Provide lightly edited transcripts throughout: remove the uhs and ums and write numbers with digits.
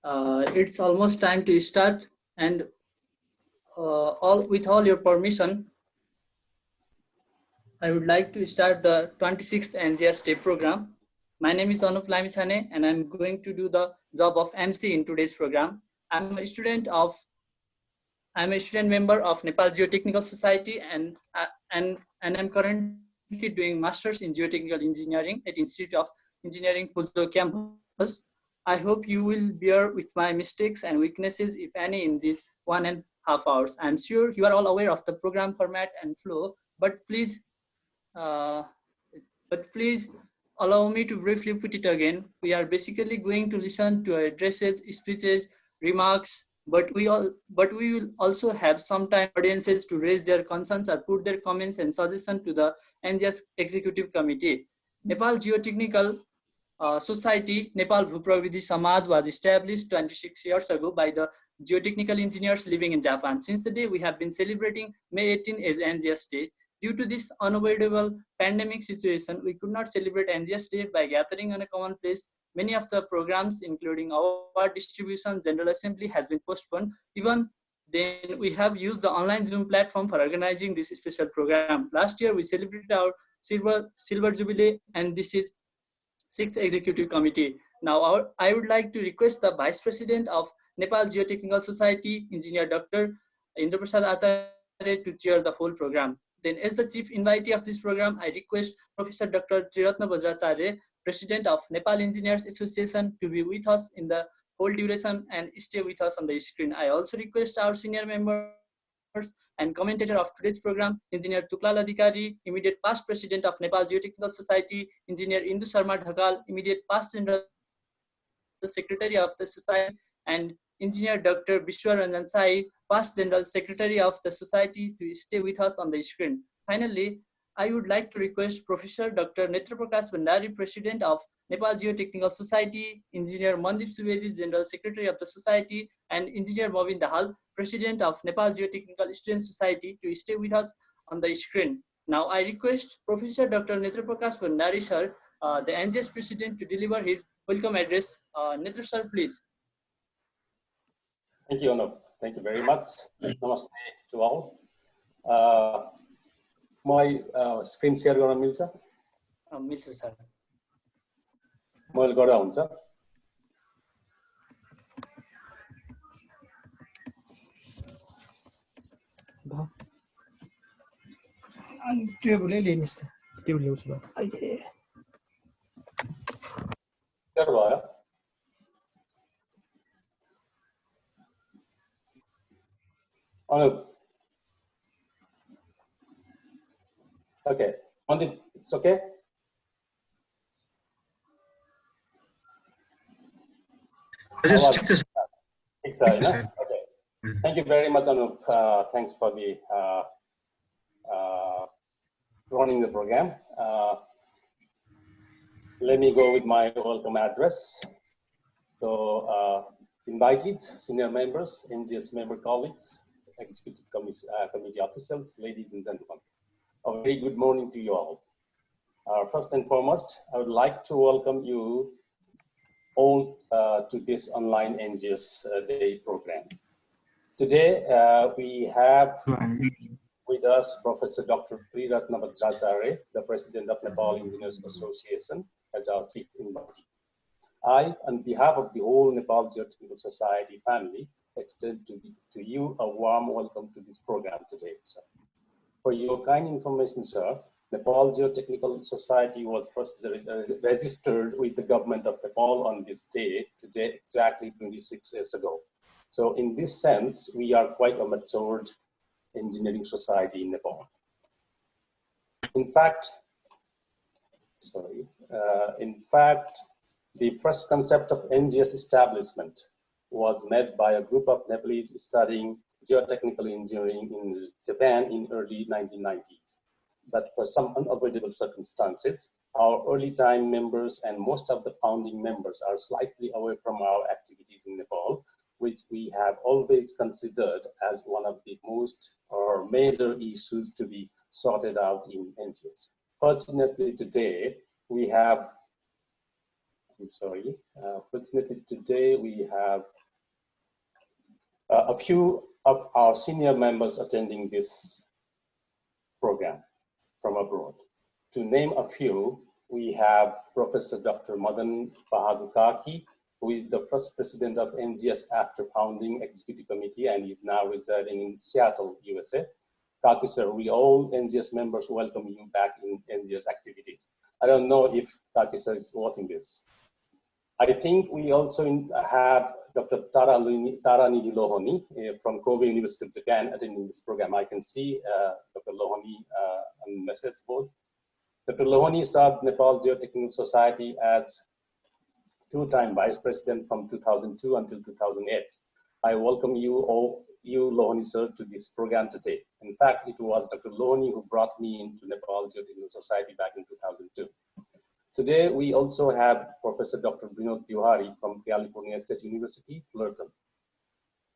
It's almost time to start, and with all your permission, I would like to start the 26th NGS Day program. My name is Anup Lamisane, and I'm going to do the job of MC in today's program. I'm a student member of Nepal Geotechnical Society, and I'm currently doing Masters in Geotechnical Engineering at Institute of Engineering Puljo campus. I hope you will bear with my mistakes and weaknesses, if any, in these 1.5 hours. I'm sure you are all aware of the program format and flow, uh, but please allow me to briefly put it again. We are basically going to listen to addresses, speeches, remarks, but we will also have some time audiences to raise their concerns or put their comments and suggestions to the NGS Executive Committee. Nepal Geotechnical Society, Nepal Bhupravidhi Samaj, was established 26 years ago by the geotechnical engineers living in Japan. Since the day we have been celebrating May 18 as NGS Day. Due to this unavoidable pandemic situation, we could not celebrate NGS Day by gathering on a common place. Many of the programs, including award distribution, General Assembly, has been postponed. Even then, we have used the online Zoom platform for organizing this special program. Last year, we celebrated our silver jubilee, and this is Sixth Executive Committee. Now, I would like to request the Vice President of Nepal Geotechnical Society, Engineer Dr. Indraprasad Acharya, to chair the whole program. Then, as the chief invitee of this program, I request Professor Dr. Triratna Vajracharya, President of Nepal Engineers Association, to be with us in the whole duration and stay with us on the screen. I also request our senior members and commentator of today's program, Engineer Tuklal Adhikari, immediate past President of Nepal Geotechnical Society, Engineer Indu Sharma Dhakal, immediate past General Secretary of the Society, and Engineer Dr. Vishwaranjan Sai, past General Secretary of the Society, to stay with us on the screen. Finally, I would like to request Professor Dr. Netraprakash Bhandari, President of Nepal Geotechnical Society, Engineer Mandip Subedi, General Secretary of the Society, and Engineer Bobin Dahal, President of Nepal Geotechnical Student Society, to stay with us on the screen. Now, I request Professor Dr. Netraprakash Bhandari, sir, the NGS President, to deliver his welcome address. Netra, sir, please. Thank you, Anup. Thank you very much. Namaste to all. My screen share गर्न मिल्छ? मिल्छ sir. मैले गर्दा हुन्छ? टेबलै ल्याइदिनुस् त. Table ल्याउँछु ल. Clear भयो? Anup. Okay. Mandip, it's okay? Okay. Thank you very much, Anup. Thanks for the running the program. Let me go with my welcome address. So, invitees, senior members, NGS member colleagues, executive committee officials, ladies and gentlemen, a very good morning to you all. First and foremost, I would like to welcome you all to this online NGS Day program. Today, we have with us Professor Dr. Triratna Vajracharya, the President of Nepal Engineers Association, as our chief invitee. I, on behalf of the whole Nepal Geotechnical Society family, extend to you a warm welcome to this program today, sir. For your kind information, sir, Nepal Geotechnical Society was first registered with the government of Nepal on this day, today exactly 26 years ago. So in this sense, we are quite a matured engineering society in Nepal. In fact, the first concept of NGS establishment was made by a group of Nepalese studying geotechnical engineering in Japan in early 1990s. But for some unavoidable circumstances, our early time members and most of the founding members are slightly away from our activities in Nepal, which we have always considered as one of the most or major issues to be sorted out in NGS. Fortunately, today we have I'm sorry. Fortunately, today we have a few of our senior members attending this program from abroad. To name a few, we have Professor Dr. Madan Bahadur Kaki, who is the first president of NGS after founding Executive Committee and is now residing in Seattle, USA. Kaki sir, we all NGS members welcome you back in NGS activities. I don't know if Kaki sir is watching this. I think we also have Dr. Tara Nidhi Lohani from Kobe University of Japan attending this program. I can see Dr. Lohani on message board. Dr. Lohani served Nepal Geotechnical Society as two-time vice president from 2002 until 2008. I welcome you all, Lohani sir, to this program today. In fact, it was Dr. Lohani who brought me into Nepal Geotechnical Society back in 2002. Today, we also have Professor Dr. Vinod Tiwari from California State University, Fullerton.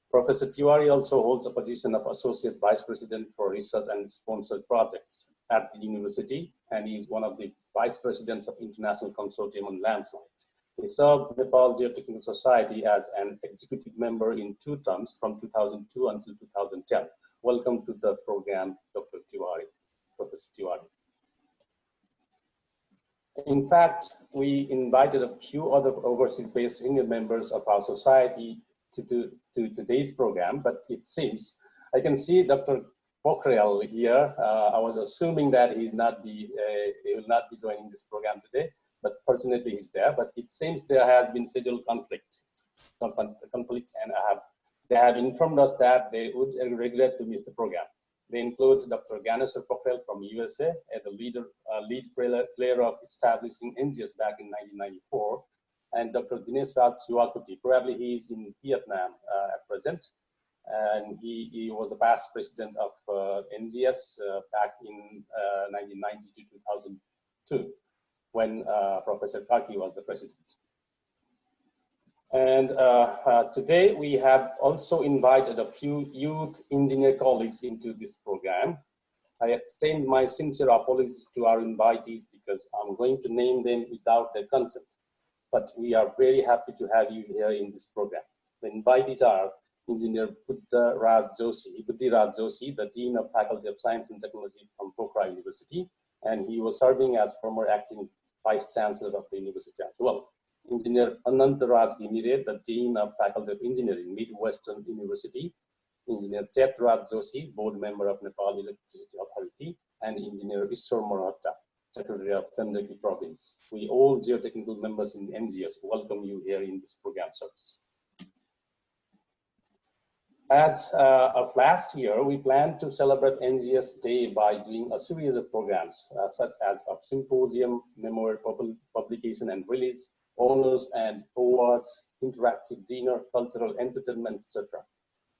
Professor Tiwari also holds a position of Associate Vice President for Research and Sponsored Projects at the university, and he is one of the Vice Presidents of International Consortium on Landslides. He served Nepal Geotechnical Society as an executive member in 2 terms from 2002 until 2010. Welcome to the program, Dr. Tiwari, Professor Tiwari. In fact, we invited a few other overseas-based senior members of our society to today's program, but it seems, I can see Dr. Pokhrel here. I was assuming that he will not be joining this program today, but fortunately he's there. But it seems there has been schedule conflict, and they have informed us that they would regret to miss the program. They include Dr. Ganesh Pokhrel from USA, the lead player of establishing NGS back in 1994, and Dr. Dinesh Raj Siwakuti. Probably he is in Vietnam at present, and he was the past president of NGS back in 1990 to 2002, when Professor Kaki was the president. And today we have also invited a few youth engineer colleagues into this program. I extend my sincere apologies to our invitees because I'm going to name them without their consent. But we are very happy to have you here in this program. The invitees are Engineer Buddhiraj Joshi, the Dean of Faculty of Science and Technology from Pokhara University, and he was serving as former acting Vice Chancellor of the university as well. Engineer Anantaraj Gimire, the Dean of Faculty of Engineering, Midwestern University. Engineer Chetraj Joshi, Board Member of Nepal Electricity Authority, and Engineer Ishwar Marhatta, Secretary of Gandaki Province. We all geotechnical members in NGS welcome you here in this program service. As of last year, we plan to celebrate NGS Day by doing a series of programs, such as a symposium, memoir publication and release, honors and awards, interactive dinner, cultural entertainment, etc.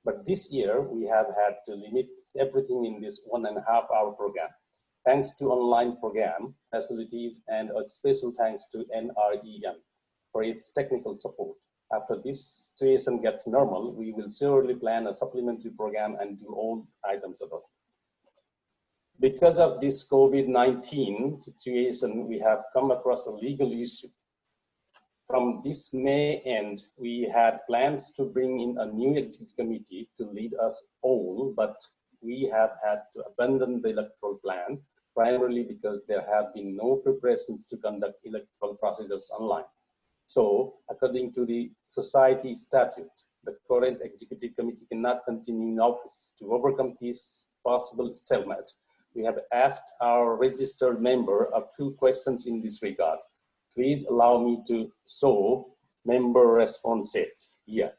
But this year, we have had to limit everything in this 1.5-hour program, thanks to online program facilities and a special thanks to NREM for its technical support. After this situation gets normal, we will surely plan a supplementary program and do all items of it. Because of this COVID-19 situation, we have come across a legal issue. From this May end, we had plans to bring in a new executive committee to lead us all, but we have had to abandon the electoral plan, primarily because there have been no preparations to conduct electoral procedures online. So, according to the society statute, the current executive committee cannot continue in office. To overcome this possible stalemate, we have asked our registered member a few questions in this regard. Please allow me to show member responses here.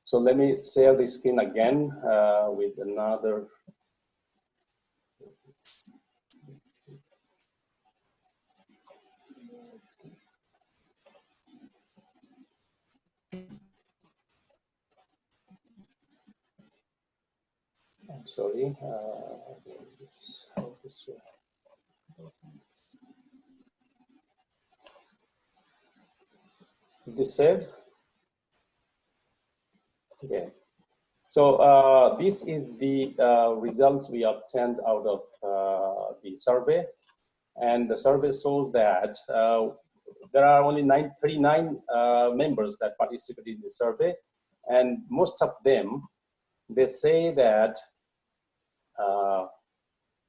So let me share the screen again with another. I'm sorry. This said, okay. So this is the results we obtained out of the survey, and the survey shows that there are only 39 members that participated in the survey, and most of them, they say that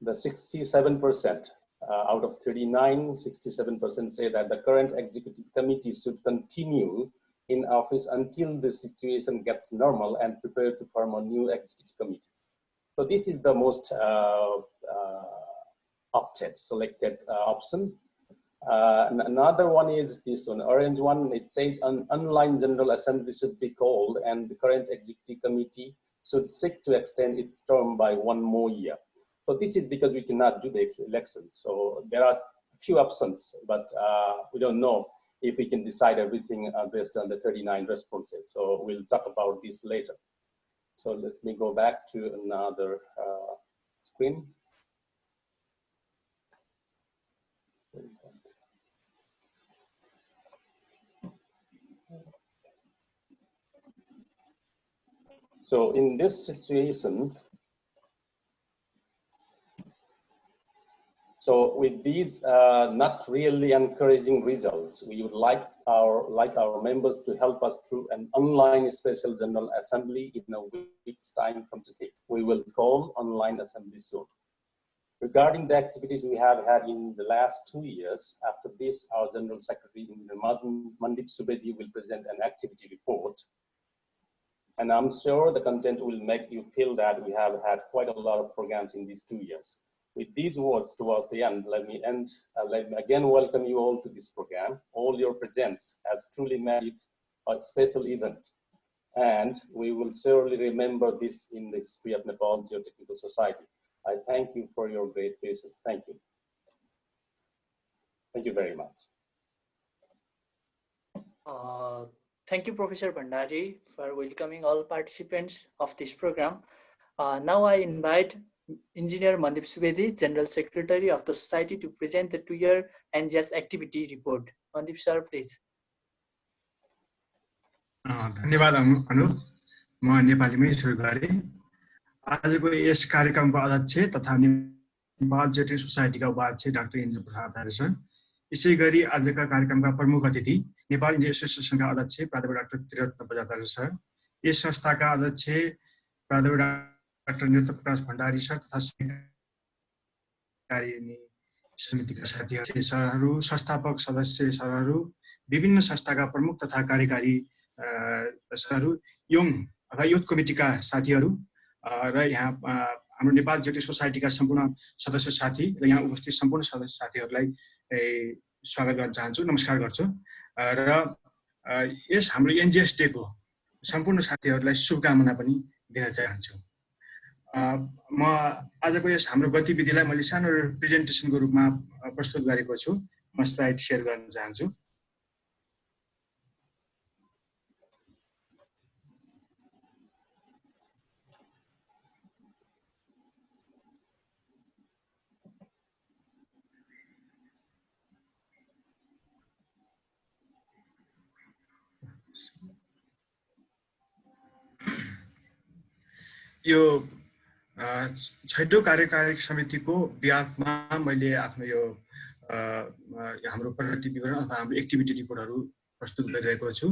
the 67% out of 39, 67% say that the current executive committee should continue in office until the situation gets normal and prepare to form a new executive committee. So this is the most selected option. Another one is this one, orange one. It says an online general assembly should be called and the current executive committee should seek to extend its term by 1 more year. So this is because we cannot do the elections. So there are a few options, but we don't know if we can decide everything based on the 39 responses. So we'll talk about this later. So let me go back to another screen. So in this situation, so with these not really encouraging results, we would like our members to help us through an online special general assembly in a week's time from today. We will call online assembly soon. Regarding the activities we have had in the last 2 years, after this, our General Secretary, Mandip Subedi, will present an activity report. And I'm sure the content will make you feel that we have had quite a lot of programs in these 2 years. With these words towards the end, let me again welcome you all to this program. All your presence has truly made it a special event. And we will surely remember this in the history of Nepal Geotechnical Society. I thank you for your great patience. Thank you. Thank you very much. Thank you, Professor Bhandari, for welcoming all participants of this program. Now I invite Engineer Mandip Subedi, General Secretary of the Society, to present the 2-year NGS activity report. Mandip sir, please. धन्यवाद अनुप, म नेपालीमै सुरु गरेँ। आजको यस कार्यक्रमको अध्यक्ष तथा Nepal geotechnical सोसाइटीका उपाध्यक्ष डाक्टर इन्द्र प्रसाद आचार्य सर, यसै गरी आजका कार्यक्रमका प्रमुख अतिथि नेपाल इन्जिनियर एसोसिएसनका अध्यक्ष प्राध्यापक डाक्टर त्रिरत्न बजाचार्य सर, यस संस्थाका अध्यक्ष प्राध्यापक डाक्टर निरुक्त प्रकाश भण्डारी सर तथा कार्यकारिणी समितिका साथीहरू सरहरू, संस्थापक सदस्य सरहरू, विभिन्न संस्थाका प्रमुख तथा कार्यकारी सरहरू, युथ कमिटीका साथीहरू र यहाँ हाम्रो नेपाल जियोटेक्निकल सोसाइटीका सम्पूर्ण सदस्य साथी र यहाँ उपस्थित सम्पूर्ण सदस्य साथीहरूलाई स्वागत गर्न चाहन्छु, नमस्कार गर्छु। र यस हाम्रो एनजिएस डेको सम्पूर्ण साथीहरूलाई शुभकामना पनि दिन चाहन्छु। म आजको यस हाम्रो गतिविधिलाई मैले सानो प्रेजेन्टेसनको रूपमा प्रस्तुत गरेको छु। म स्लाइड सेयर गर्न चाहन्छु। यो 6औं कार्यकारी समितिको बिहाफमा मैले आफ्नो यो हाम्रो प्रगति विवरण अथवा हाम्रो एक्टिभिटी रिपोर्टहरू प्रस्तुत गरिरहेको छु।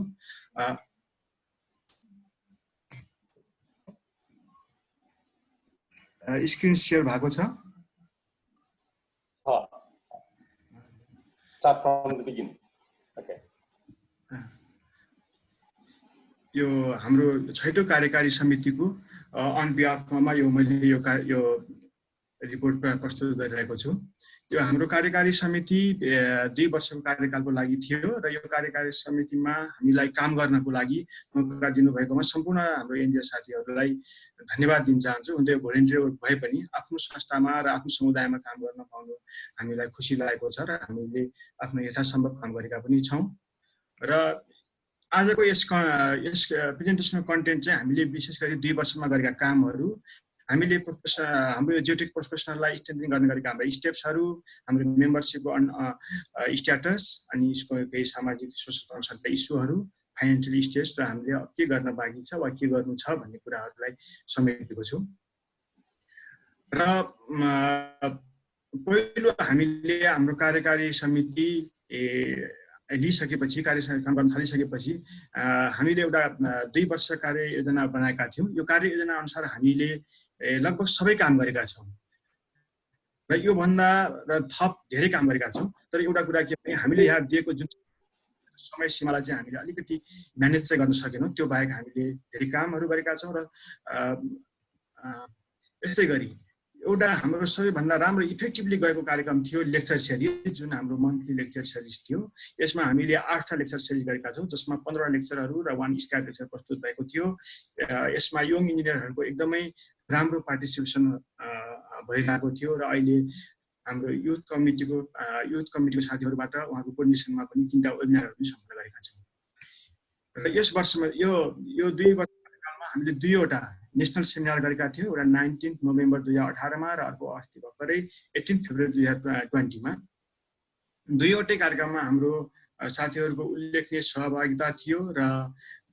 स्क्रिन शेयर भएको छ? Start from the beginning. Okay. यो हाम्रो 6औं कार्यकारी समितिको अन बिहाफमा यो मैले यो रिपोर्ट प्रस्तुत गरिरहेको छु। यो हाम्रो कार्यकारी समिति 2 वर्षको कार्यकालको लागि थियो र यो कार्यकारी समितिमा हामीलाई काम गर्नको लागि मौका दिनुभएकोमा सम्पूर्ण हाम्रो एनजिओ साथीहरूलाई धन्यवाद दिन चाहन्छु। उनले भोलिन्टियर भए पनि आफ्नो संस्थामा र आफ्नो समुदायमा काम गर्न पाउनु हामीलाई खुसी लागेको छ र हामीले आफ्नो यथासम्भव काम गरेका पनि छौं। र आजको यस प्रेजेन्टेसनको कन्टेन्ट चाहिँ हामीले विशेष गरी 2 वर्षमा गरेका कामहरू, हामीले हाम्रो जियोटेक प्रोफेसनललाई स्ट्रेन्थनिङ गर्न गरेका हाम्रा स्टेप्सहरू, हाम्रो मेम्बरशिपको स्ट्याटस, अनि यसको केही सामाजिक सोशल कन्सर्नका इस्युहरू, फाइनेन्शियल स्टेट्स र हामीले के गर्न बाँकी छ वा के गर्नु छ भन्ने कुराहरूलाई समेटेको छु। र पहिलो हामीले हाम्रो कार्यकारी समिति लिइसकेपछि कार्यक्रम गर्न थालिसकेपछि हामीले एउटा 2 वर्ष कार्ययोजना बनाएका थियौँ। यो कार्ययोजना अनुसार हामीले लगभग सबै काम गरेका छौँ र योभन्दा थप धेरै काम गरेका छौँ। तर एउटा कुरा के भने हामीले यहाँ दिएको जुन समय सीमालाई चाहिँ हामीले अलिकति म्यानेज चाहिँ गर्न सकेनौँ। त्यो बाहेक हामीले धेरै कामहरू गरेका छौँ र यस्तै गरी एउटा हाम्रो सबैभन्दा राम्रो इफेक्टिभली गएको कार्यक्रम थियो लेक्चर सिरिज, जुन हाम्रो मन्थली लेक्चर सिरिज थियो। यसमा हामीले 8 लेक्चर सिरिज गरेका छौँ, जसमा 15 लेक्चरहरू र 1 स्काइप लेक्चर प्रस्तुत भएको थियो। यसमा यङ इन्जिनियरहरूको एकदमै राम्रो पार्टिसिपेसन भइरहेको थियो र अहिले हाम्रो युथ कमिटीको साथीहरूबाट उहाँको कोर्डिनेसनमा पनि 3टा वेबिनारहरू पनि सम्पन्न गरेका छौँ। र यस वर्षमा यो 2 वर्षकालमा हामीले 2वटा नेसनल सेमिनार गरेका थियौँ। एउटा 19 नोभेम्बर 2018 मा र अर्को अस्ति भर्खरै 18 फेब्रुअरी 2020 मा। 2वटै कार्यक्रममा हाम्रो साथीहरूको उल्लेखनीय सहभागिता थियो र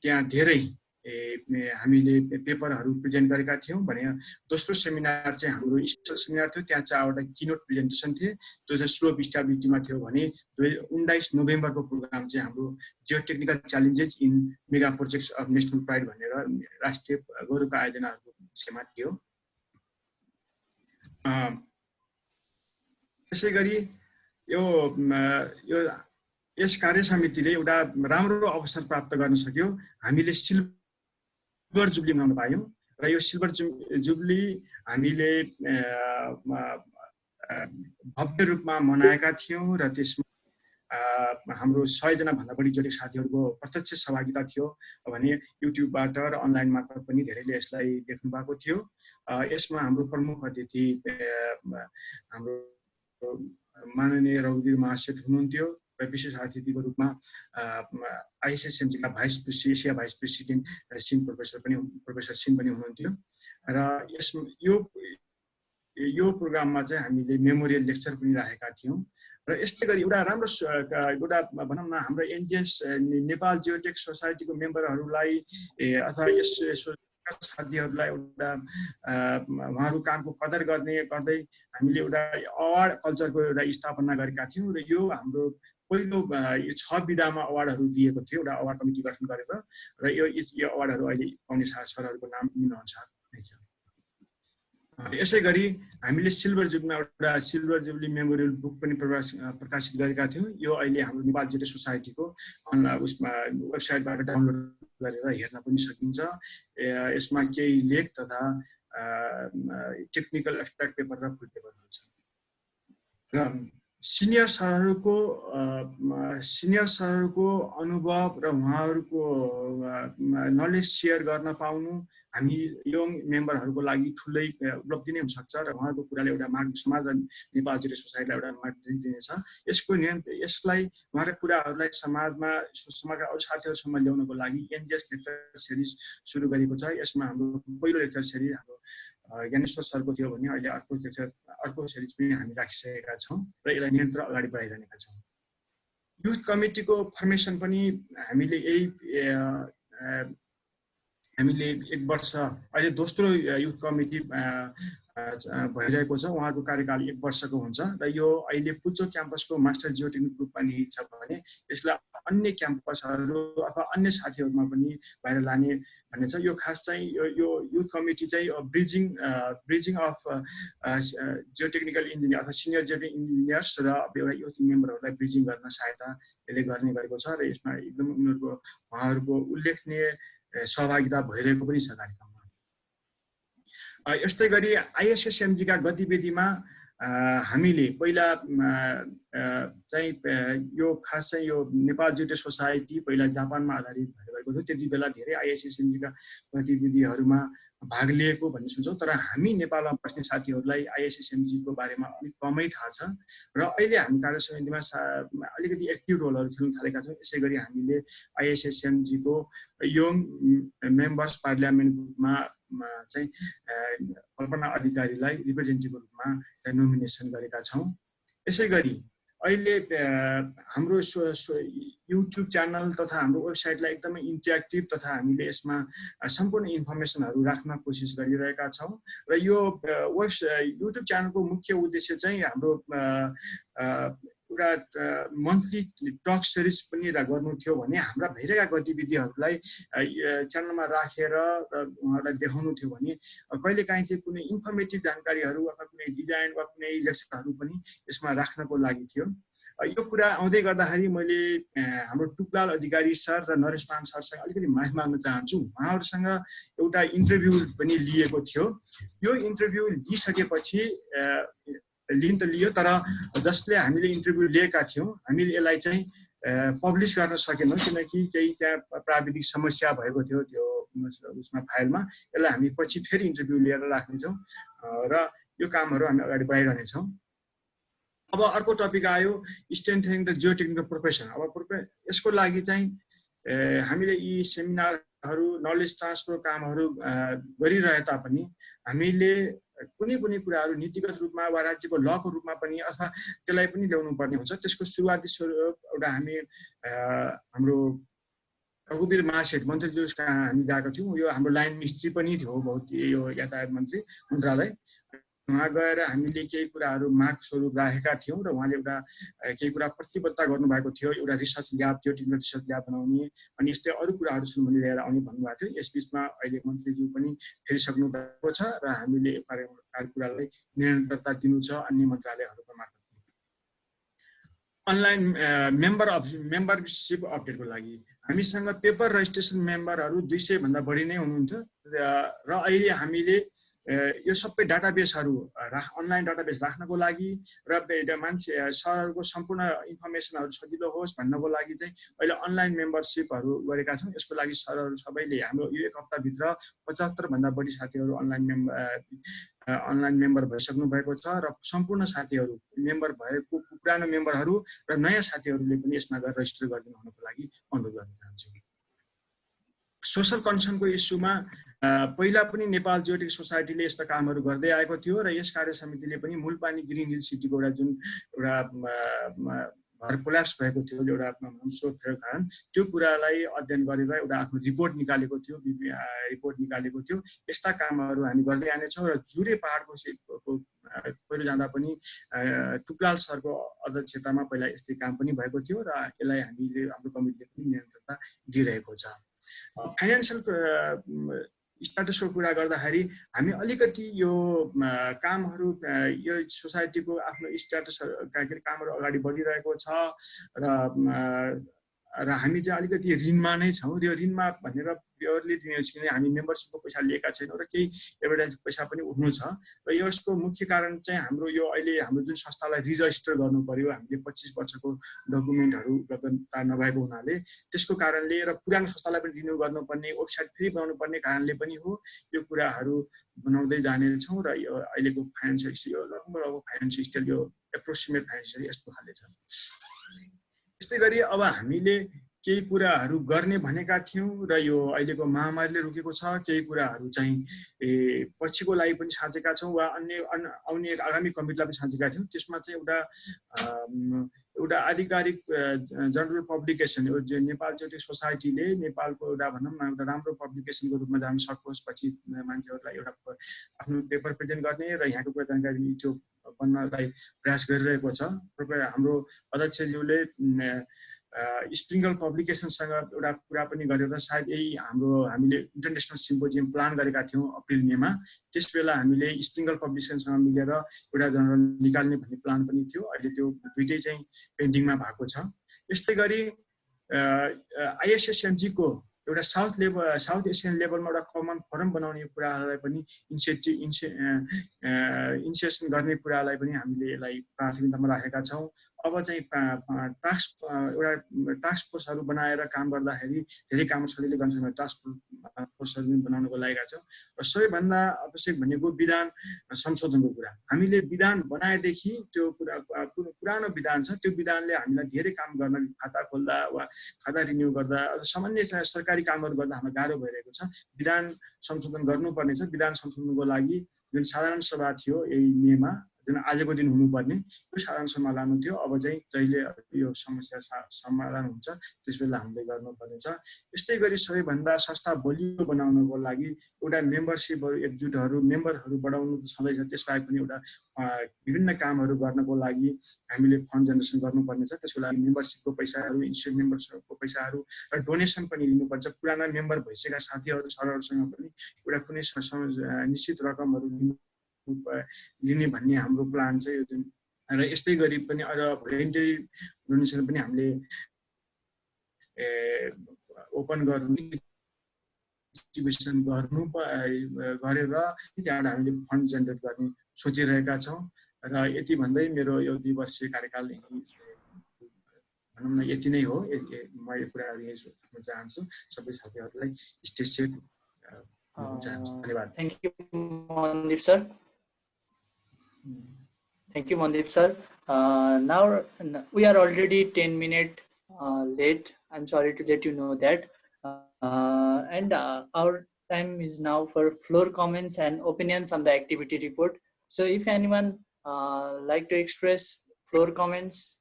त्यहाँ धेरै हामीले पेपरहरू प्रेजेन्ट गरेका थियौँ भने दोस्रो सेमिनार चाहिँ हाम्रो स्पेशल सेमिनार थियो। त्यहाँ 4वटा किनोट प्रेजेन्टेसन थिए। त्यो चाहिँ स्लोप स्टेबिलिटीमा थियो भने 19 नोभेम्बरको प्रोग्राम चाहिँ हाम्रो Jio technical challenges in mega projects of national pride भनेर राष्ट्रिय गौरवका आयोजनाहरूको विषयमा थियो। त्यसै गरी यस कार्य समितिले एउटा राम्रो अवसर प्राप्त गर्न सक्यो। हामीले सिल्भर जुब्ली मनाउन पायौँ र यो सिल्भर जुब्ली हामीले भव्य रूपमा मनाएका थियौँ र त्यसमा हाम्रो 100 जना भन्दा बढी जोडिएका साथीहरूको प्रत्यक्ष सहभागिता थियो भने युट्युबबाट र अनलाइन मार्फत पनि धेरैले यसलाई देख्नु भएको थियो। यसमा हाम्रो प्रमुख अतिथि हाम्रो माननीय रघुवीर महाशेठ हुनुहुन्थ्यो र विशेष अतिथिको रूपमा आइएसएसएमजीका Asia vice president Sin professor Sin पनि हुनुहुन्थ्यो। र यो प्रोग्राममा चाहिँ हामीले मेमोरियल लेक्चर पनि राखेका थियौँ। र यस्तै गरी एउटा राम्रो एउटा भनौँ न हाम्रो एनजिएस नेपाल जियोटेक सोसाइटीको मेम्बरहरूलाई अथवा यस साथीहरूलाई एउटा उहाँहरू कामको कदर गर्दै हामीले एउटा अवार्ड कल्चरको एउटा स्थापना गरेका थियौँ र यो हाम्रो पहिलो यो 6 विधामा अवार्डहरू दिएको थियो। एउटा अवार्ड कमिटी गठन गरेर र यो अवार्डहरू अहिले पाउने सरहरूको नाम निम्नअनुसार नै छ। यसै गरी हामीले सिल्भर जुब्ली मेमोरियल बुक पनि प्रकाशित गरेका थियौँ। यो अहिले हाम्रो नेपाल जियोटेक सोसाइटीको उसमा वेबसाइटबाट डाउनलोड गरेर हेर्न पनि सकिन्छ। यसमा केही लेख तथा टेक्निकल एक्सपेक्ट पेपर र फुल पेपरहरू छ। र सिनियर सरहरूको अनुभव र उहाँहरूको नलेज सेयर गर्न पाउनु हामी यङ मेम्बरहरूको लागि ठुलै उपलब्धि नै हुनसक्छ र उहाँहरूको कुराले एउटा समाज र नेपाल जियोटेक सोसाइटीलाई एउटा मार्गदर्शन दिनेछ। यसलाई उहाँहरूको कुराहरूलाई समाजका अरू साथीहरूसम्म ल्याउनको लागि एनजिएस लेक्चर सिरिज सुरु गरेको छ। यसमा हाम्रो पहिलो लेक्चर सिरिज हाम्रो ज्ञानेश्वर सरको थियो भने अहिले अर्को सिरिज पनि हामी राखिसकेका छौँ र यसलाई निरन्तर अगाडि बढाइरहेका छौँ। युथ कमिटीको फर्मेसन पनि हामीले हामीले 1 वर्ष अहिले दोस्रो युथ कमिटी भइरहेको छ। उहाँको कार्यकाल 1 वर्षको हुन्छ र यो अहिले पुच्चो क्याम्पसको मास्टर जियोटेक्निक ग्रुपमा निहित छ भने यसलाई अन्य क्याम्पसहरू अथवा अन्य साथीहरूमा पनि बाहिर लाने भन्ने छ। यो खास चाहिँ यो युथ कमिटी चाहिँ ब्रिजिङ अफ जियोटेक्निकल इन्जिनियर अथवा सिनियर जियोटेक इन्जिनियर्स र एउटा युथ मेम्बरहरूलाई ब्रिजिङ गर्न सहायता यसले गर्ने गरेको छ र यसमा एकदम उहाँहरूको उल्लेखनीय सहभागिता भइरहेको पनि छ कार्यक्रममा। यस्तै गरी आइएसएसएमजीका गतिविधिमा हामीले पहिला चाहिँ यो खास चाहिँ यो नेपाल जियोटेक सोसाइटी पहिला जापानमा आधारित भएको थियो। त्यति बेला धेरै आइएसएसएमजीका गतिविधिहरूमा भाग लिएको भन्ने सुन्छौँ। तर हामी नेपालमा बस्ने साथीहरूलाई आइएसएसएमजीको बारेमा अलिक कमै थाहा छ र अहिले हामी कार्य समितिमा अलिकति एक्टिभ रोलहरू खेल्न थालेका छौँ। यसै गरी हामीले आइएसएसएमजीको यङ मेम्बर्स पार्लियामेन्टमा चाहिँ कल्पना अधिकारीलाई रिप्रेजेन्टेटिभको रूपमा नोमिनेसन गरेका छौँ। यसै गरी अहिले हाम्रो युट्युब च्यानल तथा हाम्रो वेबसाइटलाई एकदमै इन्टरेक्टिभ तथा हामीले यसमा सम्पूर्ण इन्फर्मेसनहरू राख्न कोसिस गरिरहेका छौँ र यो युट्युब च्यानलको मुख्य उद्देश्य चाहिँ हाम्रो एउटा मन्थली टक सिरिज पनि गर्नु थियो भने हाम्रा भइरहेका गतिविधिहरूलाई च्यानलमा राखेर उहाँहरूलाई देखाउनु थियो भने कहिलेकाहीँ चाहिँ कुनै इन्फर्मेटिभ जानकारीहरू अथवा कुनै डिजाइन वा कुनै लेक्चरहरू पनि यसमा राख्नको लागि थियो। यो कुरा आउँदै गर्दाखेरि मैले हाम्रो टुकलाल अधिकारी सर र नरेशमान सरसँग अलिकति माफी माग्न चाहन्छु। उहाँहरूसँग एउटा इन्टरभ्यू पनि लिएको थियो। यो इन्टरभ्यू लिइसकेपछि लिन त लियो, तर जसले हामीले इन्टरभ्यू लिएका थियौँ हामीले यसलाई चाहिँ पब्लिस गर्न सकेनौँ किनकि केही त्यहाँ प्राविधिक समस्या भएको थियो त्यो उसमा फाइलमा। यसलाई हामी पछि फेरि इन्टरभ्यू लिएर राख्नेछौँ र यो कामहरू हामी अगाडि बढाइरहनेछौँ। अब अर्को टपिक आयो strengthening the Jio technical profession. अब यसको लागि चाहिँ हामीले यी सेमिनारहरू नलेज ट्रान्सफर कामहरू गरिरहे तापनि हामीले कुनै कुराहरू नीतिगत रूपमा वा राज्यको लको रूपमा पनि अथवा त्यसलाई पनि ल्याउनु पर्ने हुन्छ। त्यसको सुरुवाती स्वरूप एउटा हामी हाम्रो रघुवीर महासेठ मन्त्रीज्यू कहाँ हामी गएका थियौँ। यो हाम्रो लाइन मिस्त्री पनि थियो बहुत, यो यातायात मन्त्रालय। उहाँ गएर हामीले केही कुराहरू माग स्वरूप राखेका थियौँ र उहाँले एउटा केही कुरा प्रतिबद्धता गर्नुभएको थियो, एउटा research lab, Jio technical research lab बनाउने अनि यस्तै अरू कुराहरू छन् भने लिएर आउने भन्नुभएको थियो। यसबिचमा अहिले मन्त्रीज्यू पनि फेरिसक्नु भएको छ र हामीले कुरालाई निरन्तरता दिनु छ अन्य मन्त्रालयहरूको मार्फत। अनलाइन मेम्बरसिप अपडेटको लागि हामीसँग पेपर रजिस्ट्रेसन मेम्बरहरू 200 भन्दा बढी नै हुनुहुन्थ्यो र अहिले हामीले यो सबै डाटाबेसहरू अनलाइन डाटाबेस राख्नको लागि र मान्छे सरहरूको सम्पूर्ण इन्फर्मेसनहरू सजिलो होस् भन्नको लागि चाहिँ अहिले अनलाइन मेम्बरसिपहरू गरेका छौँ। यसको लागि सरहरू सबैले हाम्रो यो 1 हप्ताभित्र 75 भन्दा बढी साथीहरू अनलाइन मेम्बर भइसक्नु भएको छ र सम्पूर्ण साथीहरू मेम्बर भएको पुरानो मेम्बरहरू र नयाँ साथीहरूले पनि यसमा गएर रजिस्टर गरिदिनु हुनको लागि अनुरोध गर्न चाहन्छु। सोसल कन्सर्नको इस्युमा पहिला पनि नेपाल जियोटेक सोसाइटीले यस्ता कामहरू गर्दै आएको थियो र यस कार्य समितिले पनि मूलपानी ग्रिन हिल सिटीको एउटा घर कोल्याप्स भएको थियो एउटा स्रोत भएको कारण त्यो कुरालाई अध्ययन गरेर एउटा आफ्नो रिपोर्ट निकालेको थियो, यस्ता कामहरू हामी गर्दै आनेछौँ। र जुरे पहाडको पहिलो जाँदा पनि टुकलाल सरको अध्यक्षतामा पहिला यस्तै काम पनि भएको थियो र यसलाई हामीले हाम्रो कमिटीले पनि निरन्तरता दिइरहेको छ। फाइनेन्सियल स्ट्याटसको कुरा गर्दाखेरि हामी अलिकति यो कामहरू यो सोसाइटीको आफ्नो स्ट्याटस कामहरू अगाडि बढिरहेको छ र हामी चाहिँ अलिकति ऋणमा नै छौँ। यो ऋणमा भनेर प्योरली किनभने हामी मेम्बरसिपको पैसा लिएका छैनौँ र केही एडभर्टाइज पैसा पनि उठ्नु छ र यसको मुख्य कारण चाहिँ हाम्रो यो अहिले हाम्रो जुन संस्थालाई रिजिस्टर गर्नु पर्यो, हामीले 25 वर्षको डकुमेन्टहरू उपलब्धता नभएको हुनाले त्यसको कारणले र पुरानो संस्थालाई पनि रिन्यू गर्नुपर्ने, वेबसाइट फेरि बनाउनु पर्ने कारणले पनि हो यो कुराहरू बनाउँदै जानेछौँ र यो अहिलेको फाइनेन्सियल लगभग फाइनेन्सियल स्टेल यो एप्रोक्सिमेट फाइनेन्सियल यस्तो खाले छ। त्यस्तै गरी अब हामीले केही कुराहरू गर्ने भनेका थियौँ र यो अहिलेको महामारीले रोकेको छ। केही कुराहरू चाहिँ पछिको लागि पनि साँचेका छौँ वा आउने आगामी कमिटीलाई पनि साँचेका थियौँ। त्यसमा चाहिँ एउटा आधिकारिक जनरल पब्लिकेसन हो जो नेपाल जियोटेक सोसाइटीले नेपालको एउटा भनौँ न एउटा राम्रो पब्लिकेसनको रूपमा जान सकोस्, पछि मान्छेहरूलाई एउटा आफ्नो पेपर प्रेजेन्ट गर्ने र यहाँको कुरा जानकारी त्यो बन्नलाई प्रयास गरिरहेको छ। हाम्रो अध्यक्षज्यूले स्प्रिङ्गल पब्लिकेसनसँग एउटा कुरा पनि गरेर सायद हामीले इन्टरनेसनल सिम्पोजियम प्लान गरेका थियौँ अप्रिल-मेमा। त्यस बेला हामीले स्प्रिङ्गल पब्लिकेसनसँग मिलेर एउटा जर्नल निकाल्ने भन्ने प्लान पनि थियो। अहिले त्यो दुइटै चाहिँ पेन्डिङमा भएको छ। यस्तै गरी ISSMG को एउटा साउथ एसियन लेभलमा एउटा कमन फोरम बनाउने कुराहरूलाई पनि इनिसिएसन गर्ने कुरालाई पनि हामीले यसलाई प्राथमिकतामा राखेका छौँ। अब चाहिँ एउटा टास्क फोर्सहरू बनाएर काम गर्दाखेरि धेरै काम सजिलै गर्न सक्ने टास्क फोर्सहरू पनि बनाउनको लागेका छौँ। र सबैभन्दा आवश्यक भनेको विधान संशोधनको कुरा। हामीले विधान बनाएदेखि त्यो कुरा पुरानो विधान छ, त्यो विधानले हामीलाई धेरै काम गर्न खाता खोल्दा वा खाता रिन्यू गर्दा सामान्य सरकारी कामहरू गर्दा हामीलाई गाह्रो भइरहेको छ। विधान संशोधन गर्नुपर्ने छ। विधान संशोधनको लागि जुन साधारण सभा थियो यही मेमा जुन आजको दिन हुनुपर्ने यो सारांशमा लानु थियो। अब चाहिँ जहिले यो समस्या समाधान हुन्छ त्यसबेला हामीले गर्नुपर्नेछ। यस्तै गरी सबैभन्दा संस्था बलियो बनाउनको लागि एउटा मेम्बरसिपहरू एकजुटहरू मेम्बरहरू बढाउनु छँदैछ। त्यसबाहेक पनि एउटा विभिन्न कामहरू गर्नको लागि हामीले फन्ड जेनेरेसन गर्नुपर्नेछ। त्यसको लागि मेम्बरसिपको पैसाहरू, इन्स्टिट्युट मेम्बरसिपको पैसाहरू र डोनेसन पनि लिनुपर्छ। पुराना मेम्बर भइसकेका साथीहरू सरहरूसँग पनि एउटा कुनै निश्चित रकमहरू लिने भन्ने हाम्रो प्लान छ यो दिन। र यस्तै गरी पनि अझ भोलिन्टरी डोनेसन पनि हामीले ओपन गर्नु गर्नु गरेर त्यहाँबाट हामीले फन्ड जेनेरेट गर्ने सोचिरहेका छौँ। र यति भन्दै मेरो यो 2 वर्षीय कार्यकाल भनौँ न यति नै हो। म यो कुराहरू यही सोध्न चाहन्छु। सबै साथीहरूलाई स्टे सेफ भन्न चाहन्छु। धन्यवाद। Thank you, Mandeep sir. Thank you, Mandeep sir. Now we are already 10 minutes late. I'm sorry to let you know that. And our time is now for floor comments and opinions on the activity report. So if anyone like to express floor comments,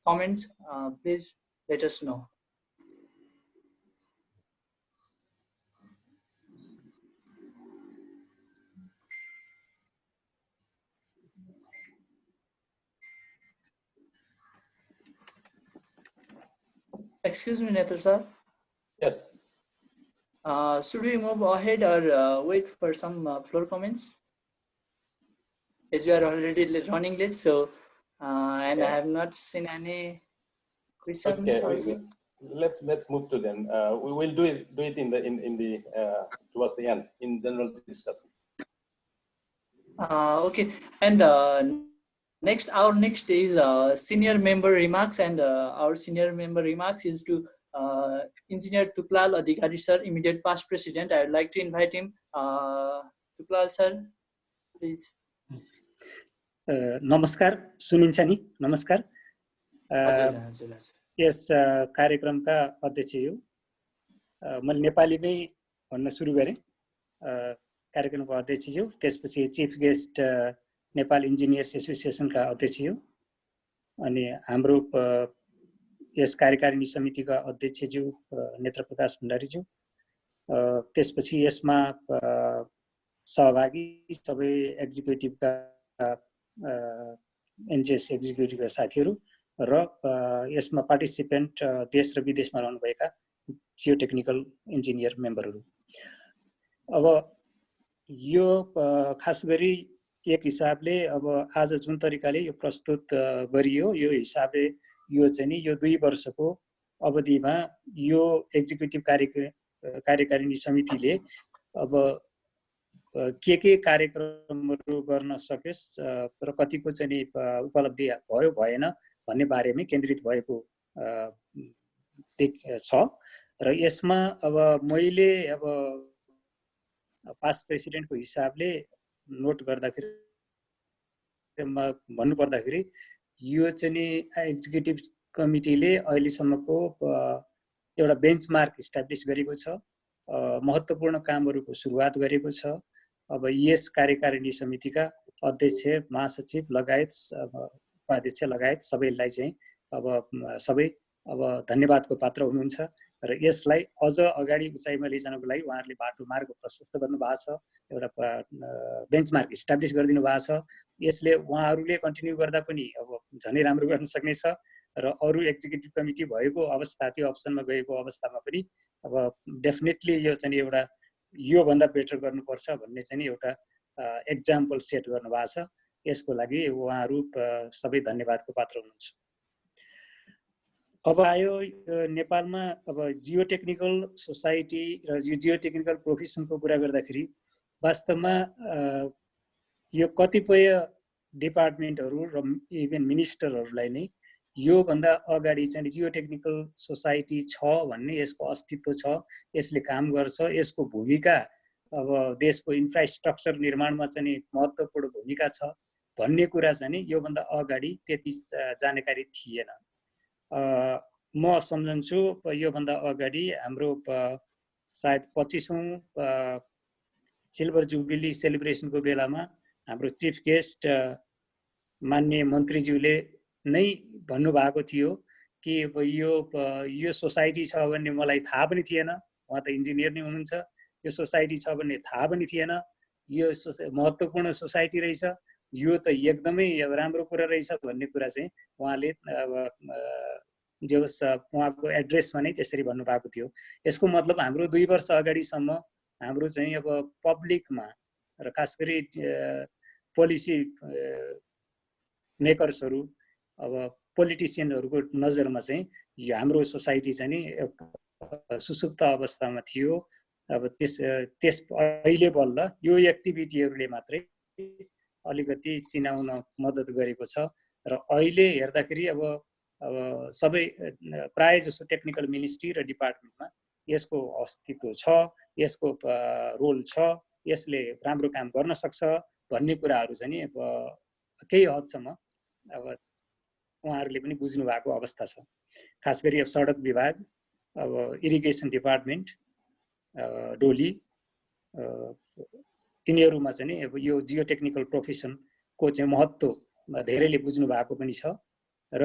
please let us know. Excuse me, Netra sir. Yes. Should we move ahead or wait for some floor comments? As you are already running late, so and I have not seen any questions. Okay, let's move to them. We will do it in the towards the end in general discussion. Okay, and our next is senior member remarks, and our senior member remarks is to Engineer Tuklal Adhikari sir, immediate past president. I would like to invite him. Tuklal sir, please. नमस्कार, सुनिन्छ नि? नमस्कार। यस कार्यक्रमका अध्यक्ष हो। म नेपालीमै भन्न सुरु गरेँ। कार्यक्रमको अध्यक्ष हो। त्यसपछि चिफ गेस्ट नेपाल इन्जिनियर्स एसोसिएसनका अध्यक्ष हो। अनि हाम्रो यस कार्यकारिणी समितिका अध्यक्षज्यू नेत्रप्रकाश भण्डारीज्यू। त्यसपछि यसमा सहभागी सबै एक्जिक्युटिभका एनजिएस एक्जिक्युटिभका साथीहरू र यसमा पार्टिसिपेन्ट देश र विदेशमा रहनुभएका जियो टेक्निकल इन्जिनियर मेम्बरहरू। अब यो खास गरी एक हिसाबले अब आज जुन तरिकाले यो प्रस्तुत गरियो यो हिसाबले यो चाहिँ नि यो 2 वर्षको अवधिमा यो एक्जिक्युटिभ कार्यकारिणी समितिले अब के कार्यक्रमहरू गर्न सकेस् र कतिको चाहिँ उपलब्धि भयो भएन भन्ने बारेमै केन्द्रित भएको छ। र यसमा अब मैले अब पास्ट प्रेसिडेन्टको हिसाबले नोट गर्दाखेरि भन्नुपर्दाखेरि यो चाहिँ नि एक्जिक्युटिभ कमिटीले अहिलेसम्मको एउटा बेन्चमार्क इस्टाब्लिस गरेको छ। महत्त्वपूर्ण कामहरूको सुरुवात गरेको छ। अब यस कार्यकारिणी समितिका अध्यक्ष महासचिव लगायत उपाध्यक्ष लगायत सबैलाई चाहिँ अब सबै अब धन्यवादको पात्र हुनुहुन्छ र यसलाई अझ अगाडि उचाइमा लैजानको लागि उहाँहरूले बाटो मार्ग प्रशस्त गर्नु भएको छ। एउटा बेन्चमार्क इस्टाब्लिस गरिदिनु भएको छ। यसले उहाँहरूले कन्टिन्यू गर्दा पनि अब झनै राम्रो गर्न सक्नेछ र अरू एक्जिक्युटिभ कमिटी भएको अवस्था त्यो अप्सनमा गएको अवस्थामा पनि अब डेफिनेटली यो चाहिँ एउटा योभन्दा बेटर गर्नुपर्छ भन्ने चाहिँ एउटा एक्जाम्पल सेट गर्नुभएको छ। यसको लागि उहाँहरू सबै धन्यवादको पात्र हुनुहुन्छ। अब आयो नेपालमा अब जियो टेक्निकल सोसाइटी र जियो टेक्निकल प्रोफेसनको कुरा गर्दाखेरि वास्तवमा यो कतिपय डिपार्टमेन्टहरू र इभन मिनिस्टरहरूलाई नै योभन्दा अगाडि चाहिँ जियो टेक्निकल सोसाइटी छ भन्ने यसको अस्तित्व छ, यसले काम गर्छ, यसको भूमिका अब देशको इन्फ्रास्ट्रक्चर निर्माणमा चाहिँ महत्त्वपूर्ण भूमिका छ भन्ने कुरा चाहिँ योभन्दा अगाडि त्यति जानकारी थिएन। म सम्झन्छु योभन्दा अगाडि हाम्रो सायद 25औं सिल्भर जुबिली सेलिब्रेसनको बेलामा हाम्रो चिफ गेस्ट माननीय मन्त्रीज्यूले नै भन्नुभएको थियो कि अब यो सोसाइटी छ भन्ने मलाई थाहा पनि थिएन, उहाँ त इन्जिनियर नै हुनुहुन्छ, यो सोसाइटी छ भन्ने थाहा पनि थिएन, यो महत्त्वपूर्ण सोसाइटी रहेछ, यो त एकदमै राम्रो कुरा रहेछ भन्ने कुरा चाहिँ उहाँले जे होस् उहाँको एड्रेसमा नै त्यसरी भन्नुभएको थियो। यसको मतलब हाम्रो 2 वर्ष अगाडिसम्म हाम्रो चाहिँ अब पब्लिकमा र खास गरी पोलिसी मेकर्सहरू अब पोलिटिसियनहरूको नजरमा चाहिँ हाम्रो सोसाइटी चाहिँ नि सुसुप्त अवस्थामा थियो। अब त्यस अहिले बल्ल यो एक्टिभिटीहरूले मात्रै अलिकति चिनाउन मद्दत गरेको छ र अहिले हेर्दाखेरि अब सबै प्राय जसो टेक्निकल मिनिस्ट्री र डिपार्टमेन्टमा यसको अस्तित्व छ, यसको रोल छ, यसले राम्रो काम गर्न सक्छ भन्ने कुराहरू चाहिँ नि अब केही हदसम्म अब उहाँहरूले पनि बुझ्नु भएको अवस्था छ। खास गरी अब सडक विभाग, अब इरिगेसन डिपार्टमेन्ट, डोली, यिनीहरूमा चाहिँ नि अब यो जियो टेक्निकल प्रोफेसनको चाहिँ महत्त्व धेरैले बुझ्नु भएको पनि छ र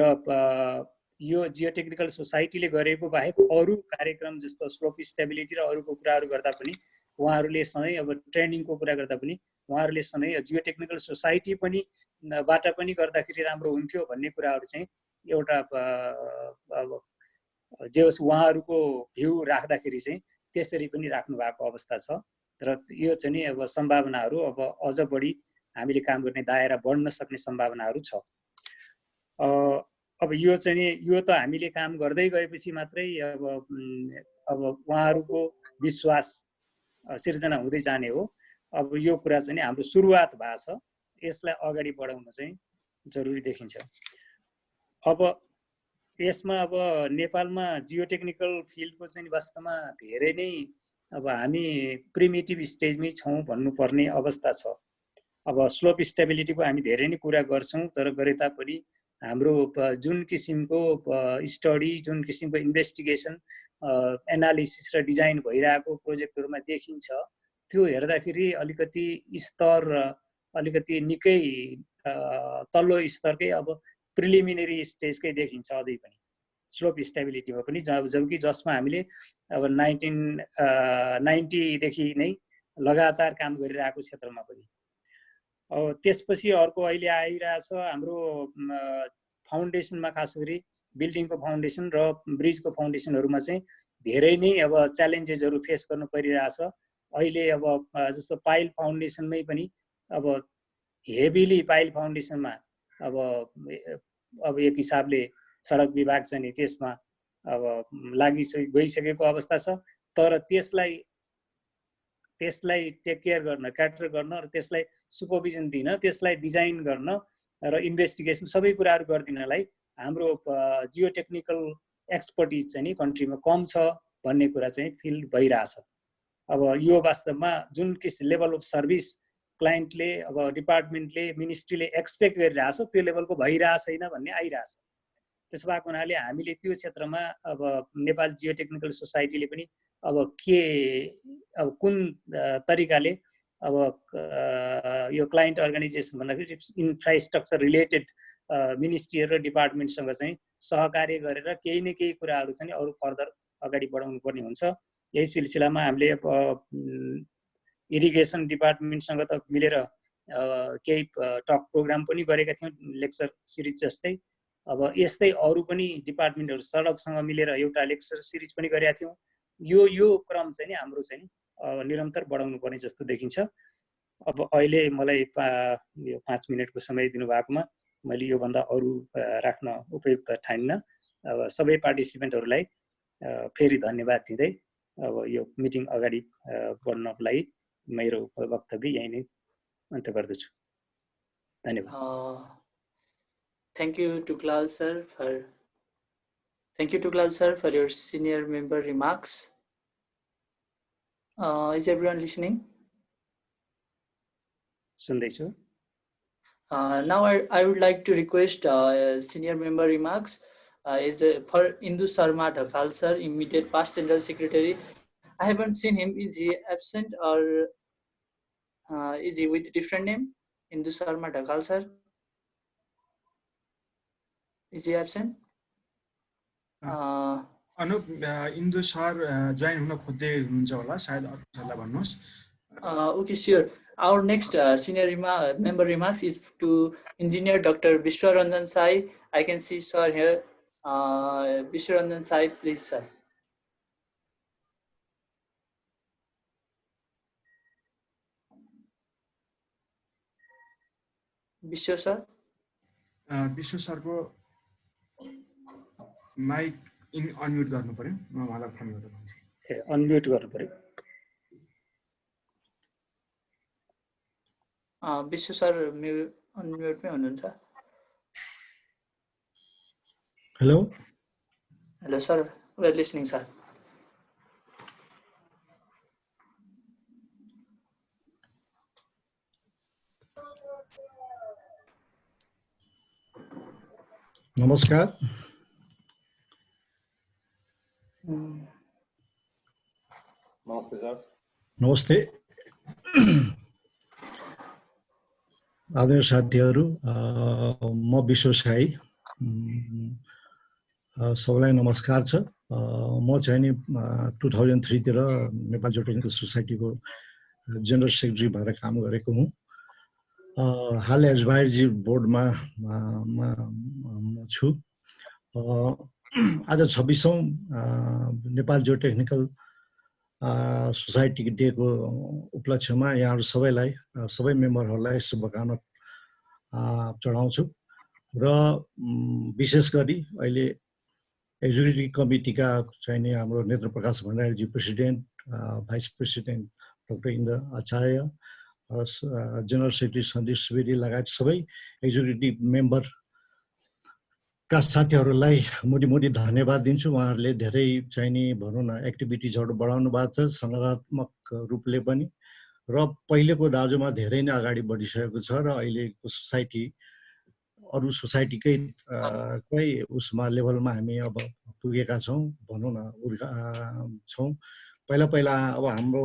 यो जियो टेक्निकल सोसाइटीले गरेको बाहेक अरू कार्यक्रम जस्तो स्लोप स्टेबिलिटी र अरूको कुराहरू गर्दा पनि उहाँहरूले सधैँ अब ट्रेनिङको कुरा गर्दा पनि उहाँहरूले सधैँ जियो टेक्निकल सोसाइटी पनि बाट पनि गर्दाखेरि राम्रो हुन्थ्यो भन्ने कुराहरू चाहिँ एउटा अब जे होस् उहाँहरूको भ्यू राख्दाखेरि चाहिँ त्यसरी पनि राख्नु भएको अवस्था छ र यो चाहिँ नि अब सम्भावनाहरू अब अझ बढी हामीले काम गर्ने दायरा बढ्न सक्ने सम्भावनाहरू छ। अब यो चाहिँ नि यो त हामीले काम गर्दै गएपछि मात्रै अब उहाँहरूको विश्वास सिर्जना हुँदै जाने हो। अब यो कुरा चाहिँ नि हाम्रो सुरुवात भएको छ, यसलाई अगाडि बढाउन चाहिँ जरुरी देखिन्छ। अब यसमा अब नेपालमा जियो टेक्निकल फिल्डको चाहिँ वास्तवमा धेरै नै अब हामी प्रिमिटिभ स्टेजमै छौँ भन्नुपर्ने अवस्था छ। अब स्लोप स्टेबिलिटीको हामी धेरै नै कुरा गर्छौँ, तर गरे तापनि हाम्रो जुन किसिमको स्टडी, जुन किसिमको इन्भेस्टिगेसन, एनालिसिस र डिजाइन भइरहेको प्रोजेक्टहरूमा देखिन्छ, त्यो हेर्दाखेरि अलिकति स्तर अलिकति निकै तल्लो स्तरकै अब प्रिलिमिनरी स्टेजकै देखिन्छ अझै पनि स्लोप स्टेबिलिटीमा पनि, जबकि जसमा हामीले अब 1990 देखि नै लगातार काम गरिरहेको क्षेत्रमा पनि। अब त्यसपछि अर्को अहिले आइरहेछ हाम्रो फाउन्डेसनमा, खास गरी बिल्डिङको फाउन्डेसन र ब्रिजको फाउन्डेसनहरूमा चाहिँ धेरै नै अब च्यालेन्जेसहरू फेस गर्नु परिरहेछ। अहिले अब जस्तो पाइल फाउन्डेसनमै पनि अब हेभिली पाइल फाउन्डेसनमा अब एक हिसाबले सडक विभाग चाहिँ नि त्यसमा अब गइसकेको अवस्था छ, तर त्यसलाई टेक केयर गर्न, क्याटर गर्न र त्यसलाई सुपरभिजन दिन, त्यसलाई डिजाइन गर्न र इन्भेस्टिगेसन सबै कुराहरू गरिदिनलाई हाम्रो जियो टेक्निकल एक्सपर्टिज चाहिँ नि कन्ट्रीमा कम छ भन्ने कुरा चाहिँ फिल भइरहेछ। अब यो वास्तवमा जुन किसिम लेभल अफ सर्भिस क्लाइन्टले, अब डिपार्टमेन्टले, मिनिस्ट्रीले एक्सपेक्ट गरिरहेछ त्यो लेभलको भइरहेको छैन भन्ने आइरहेछ। त्यसो भएको हुनाले हामीले त्यो क्षेत्रमा अब नेपाल जियो टेक्निकल सोसाइटीले पनि अब कुन तरिकाले अब यो क्लाइन्ट अर्गनाइजेसन भन्दाखेरि इन्फ्रास्ट्रक्चर रिलेटेड मिनिस्ट्रीहरू र डिपार्टमेन्टसँग चाहिँ सहकार्य गरेर केही न केही कुराहरू चाहिँ अरू फर्दर अगाडि बढाउनु पर्ने हुन्छ। यही सिलसिलामा हामीले अब इरिगेसन डिपार्टमेन्टसँग त मिलेर केही टक प्रोग्राम पनि गरेका थियौँ, लेक्चर सिरिज जस्तै। अब यस्तै अरू पनि डिपार्टमेन्टहरू सडकसँग मिलेर एउटा लेक्चर सिरिज पनि गरेका थियौँ। यो क्रम चाहिँ नि हाम्रो चाहिँ निरन्तर बढाउनु पर्ने जस्तो देखिन्छ। अब अहिले मलाई यो 5 मिनटको समय दिनुभएकोमा मैले योभन्दा अरू राख्न उपयुक्त ठान्न। अब सबै पार्टिसिपेन्टहरूलाई फेरि धन्यवाद दिँदै अब यो मिटिङ अगाडि बढ्नको लागि मेरो वक्तव्य यही नै अन्त्य गर्दछु। धन्यवाद। Thank you, Tuklal sir, for your senior member remarks. Is everyone listening? सुन्दैछु। Now I would like to request senior member remarks for Indu Sharma Dhakal sir, immediate past general secretary. I haven't seen him. Is he absent or is he with different name? Indu Sharma Dhakal sir. Is he absent? Anup Indu sir join हुन खोज्दै हुनुहुन्छ होला सायद अरू सरलाई भन्नुहोस् Okay, sure. Our next senior member remarks is to Engineer Dr. Vishwaranjan Sai. I can see sir here. Vishwaranjan Sai, please, sir. Vishwa sir. विश्व सरको माइक अनम्युट गर्नु पर्यो म उहाँलाई फोन गरेर भन्छु अनम्युट गर्नु पर्यो विश्व सर अनम्युटमै हुनुहुन्छ hello hello sir we are listening sir नमस्कार नमस्ते सर नमस्ते आदरणीय साथीहरू म विश्व साई सबैलाई नमस्कार छ म चाहिँ नि 2003 तिर नेपाल जियोटेक्निकल सोसाइटीको जनरल सेक्रेटरी भएर काम गरेको हुँ हाल एडभाइजरी बोर्डमा म छु आज 26औं नेपाल जियोटेक्निकल सोसाइटी डेको उपलक्ष्यमा यहाँहरू सबैलाई सबै मेम्बरहरूलाई शुभकामना चढाउँछु र विशेष गरी अहिले एक्जिक्युटिभ कमिटीका चाहिँ नि हाम्रो नेत्र प्रकाश भण्डारीजी president vice president doctor Indra Acharya general secretary Sandeep Subedi लगायत सबै एक्जिक्युटिभ मेम्बरका साथीहरूलाई मुडी धन्यवाद दिन्छु उहाँहरूले धेरै चाहिँ नि भनौँ न एक्टिभिटिजहरू बढाउनु भएको छ सकारात्मक रूपले पनि र पहिलेको दाजुमा धेरै नै अगाडि बढिसकेको छ र अहिलेको सोसाइटी अरू सोसाइटीकै उसमा लेभलमा हामी अब पुगेका छौँ भनौँ न छौँ पहिला अब हाम्रो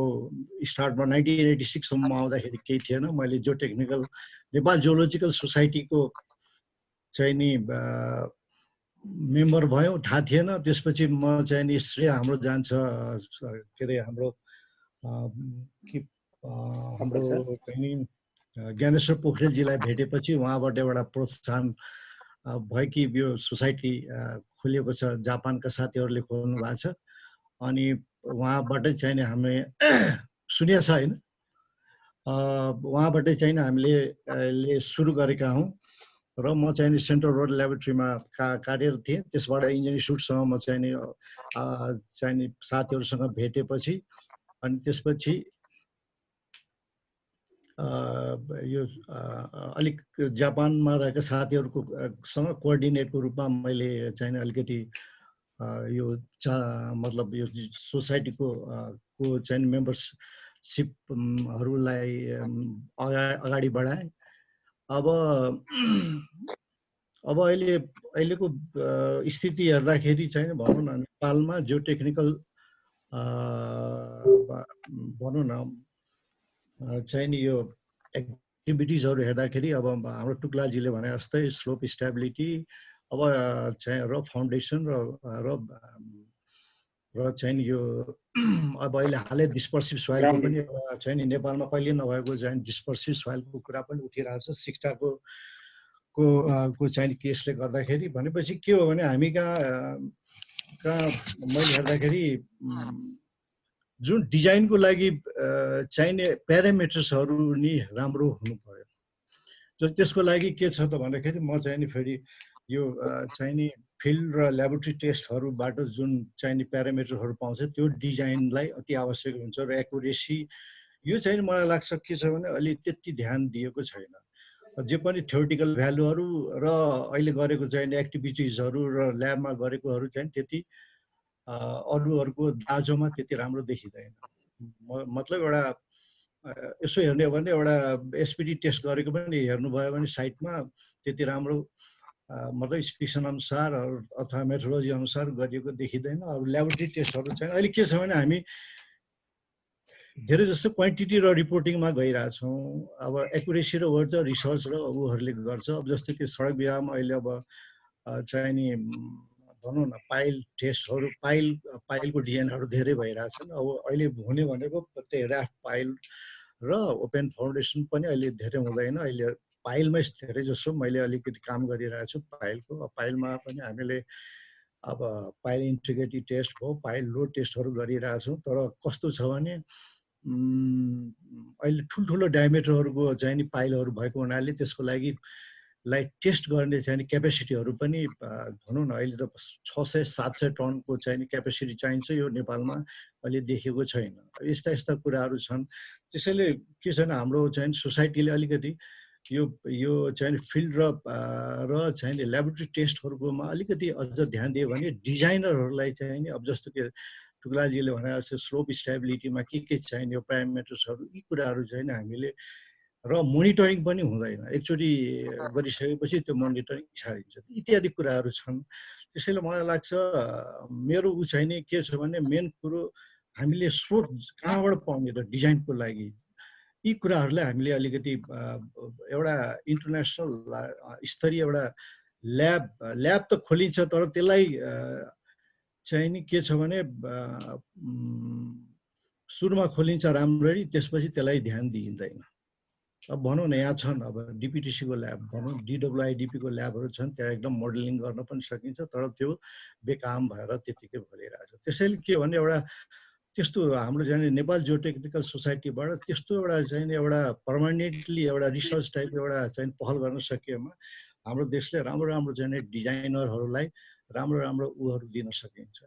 स्टार्टमा 1986 सम्म आउँदाखेरि केही थिएन मैले जियोटेक्निकल नेपाल जियोलोजिकल सोसाइटीको चाहिँ नि मेम्बर भयौँ थाहा थिएन त्यसपछि म चाहिँ नि श्रेय हाम्रो जान्छ के अरे हाम्रो चाहिँ नि ज्ञानेश्वर पोखरेलजीलाई भेटेपछि उहाँबाट एउटा प्रोत्साहन भयो कि यो सोसाइटी खोलिएको छ जापानका साथीहरूले खोल्नु भएको छ अनि उहाँबाटै चाहिँ नि हामीले सुनेको छ होइन उहाँबाटै चाहिँ नि हामीले सुरु गरेका हौँ र म चाहिँ नि सेन्ट्रल रोड ल्याबोरेटरीमा कार्यरत थिएँ त्यसबाट इन्जिनियरिङ इन्स्टिट्युटसँग म चाहिँ नि साथीहरूसँग भेटेपछि अनि त्यसपछि यो अलिक जापानमा रहेका साथीहरूको सँग कोअर्डिनेटको रूपमा मैले चाहिँ नि अलिकति यो मतलब यो सोसाइटीको चाहिँ मेम्बरसिपहरूलाई अगाडि बढाएँ अब अहिलेको स्थिति हेर्दाखेरि चाहिँ भनौँ न नेपालमा जियोटेक्निकल भनौँ न चाहिँ नि यो एक्टिभिटिजहरू हेर्दाखेरि अब हाम्रो टुक्लाजीले भने जस्तै स्लोप स्टेबिलिटी अब चाहिँ र फाउन्डेसन र चाहिँ यो अब अहिले हालै डिस्पर्सिभ सोइलको पनि चाहिँ नि नेपालमा कहिले नभएको चाहिँ डिस्पर्सिभ सोइलको कुरा पनि उठिरहेको छ सिक्टाको चाहिँ केसले गर्दाखेरि भनेपछि के हो भने हामी कहाँ मैले हेर्दाखेरि जुन डिजाइनको लागि चाहिने प्यारामिटर्सहरू नि राम्रो हुनु पर्यो त्यसको लागि के छ त भन्दाखेरि म चाहिँ नि फेरि यो चाहिँ नि फिल्ड र ल्याबोरेटरी टेस्टहरूबाट जुन चाहिँ नि प्यारामिटरहरू पाउँछ त्यो डिजाइनलाई अति आवश्यक हुन्छ र एक्युरेसी यो चाहिँ मलाई लाग्छ के छ भने अलि त्यति ध्यान दिएको छैन जे पनि थ्योरिटिकल भ्यालुहरू र अहिले गरेको चाहिँ एक्टिभिटिजहरू र ल्याबमा गरेकोहरू चाहिँ त्यति अरूहरूको दाजोमा त्यति राम्रो देखिँदैन मतलब एउटा यसो हेर्ने हो भने एउटा एसपिडी टेस्ट गरेको पनि हेर्नुभयो भने साइटमा त्यति राम्रो मतलब स्पेसिफिकेसन अनुसार अथवा मेथोडोलोजी अनुसार गरिएको देखिँदैन अरू ल्याबोरेटरी टेस्टहरू चाहिँ अहिले के छ भने हामी धेरै जस्तो क्वान्टिटी र रिपोर्टिङमा गइरहेछौँ अब एक्युरेसी र वर्ड त रिसर्च र उहरूले गर्छ अब जस्तो कि सडक विभागमा अहिले अब चाहिँ नि भनौँ न पाइल टेस्टहरू पाइलको डिजाइनहरू धेरै भइरहेछन्। अब अहिले हुने भनेको त्यही ऱ्याफ्ट पाइल र ओपन फाउन्डेसन पनि अहिले धेरै हुँदैन। अहिले पाइलमै धेरै जसो मैले अलिकति काम गरिरहेको छु पाइलको। पाइलमा पनि हामीले अब पाइल इन्टिग्रिटी टेस्ट भयो, पाइल लोड टेस्टहरू गरिरहेछौँ। तर कस्तो छ भने अहिले ठुल्ठुलो डायमिटरहरूको चाहिँ नि पाइलहरू भएको हुनाले त्यसको लागि टेस्ट गर्ने चाहिँ नि क्यापेसिटीहरू पनि भनौँ न अहिले त 600-700 टनको चाहिँ नि क्यापेसिटी चाहिन्छ। यो नेपालमा अहिले देखेको छैन। यस्ता कुराहरू छन्। त्यसैले के छैन हाम्रो चाहिँ सोसाइटीले अलिकति यो चाहिँ फिल्ड र चाहिँ नि ल्याबोरेटरी टेस्टहरूकोमा अलिकति अझ ध्यान दियो भने डिजाइनरहरूलाई चाहिँ नि अब जस्तो कि टुक्लाजीले भने जस्तो स्लोप स्टेबिलिटीमा के चाहिने यो प्यारामिटर्सहरू यी कुराहरू चाहिँ हामीले र मोनिटरिङ पनि हुँदैन। एकचोटि गरिसकेपछि त्यो मोनिटरिङ सारिन्छ। इत्यादि कुराहरू छन्। त्यसैले मलाई लाग्छ मेरो चाहिँ नि के छ भने मेन कुरो हामीले स्रोत कहाँबाट पाउने त डिजाइनको लागि यी कुराहरूलाई हामीले अलिकति एउटा इन्टरनेसनल स्तरीय एउटा ल्याब त खोलिन्छ तर त्यसलाई चाहिँ नि के छ भने सुरुमा खोलिन्छ राम्ररी त्यसपछि त्यसलाई ध्यान दिइँदैन। अब भनौँ न यहाँ छन् अब डिपिटिसीको ल्याब भनौँ डिडब्लुआइडिपीको ल्याबहरू छन् त्यहाँ एकदम मोडलिङ गर्न पनि सकिन्छ तर त्यो बेकाम भएर त्यतिकै भइरहेको छ। त्यसैले के भने एउटा त्यस्तो हाम्रो चाहिँ नेपाल जियोटेक्निकल सोसाइटीबाट त्यस्तो एउटा चाहिँ एउटा पर्मानेन्टली एउटा रिसर्च टाइपको एउटा चाहिँ पहल गर्न सकिएमा हाम्रो देशले राम्रो चाहिँ डिजाइनरहरूलाई राम्रो उहरू दिन सकिन्छ,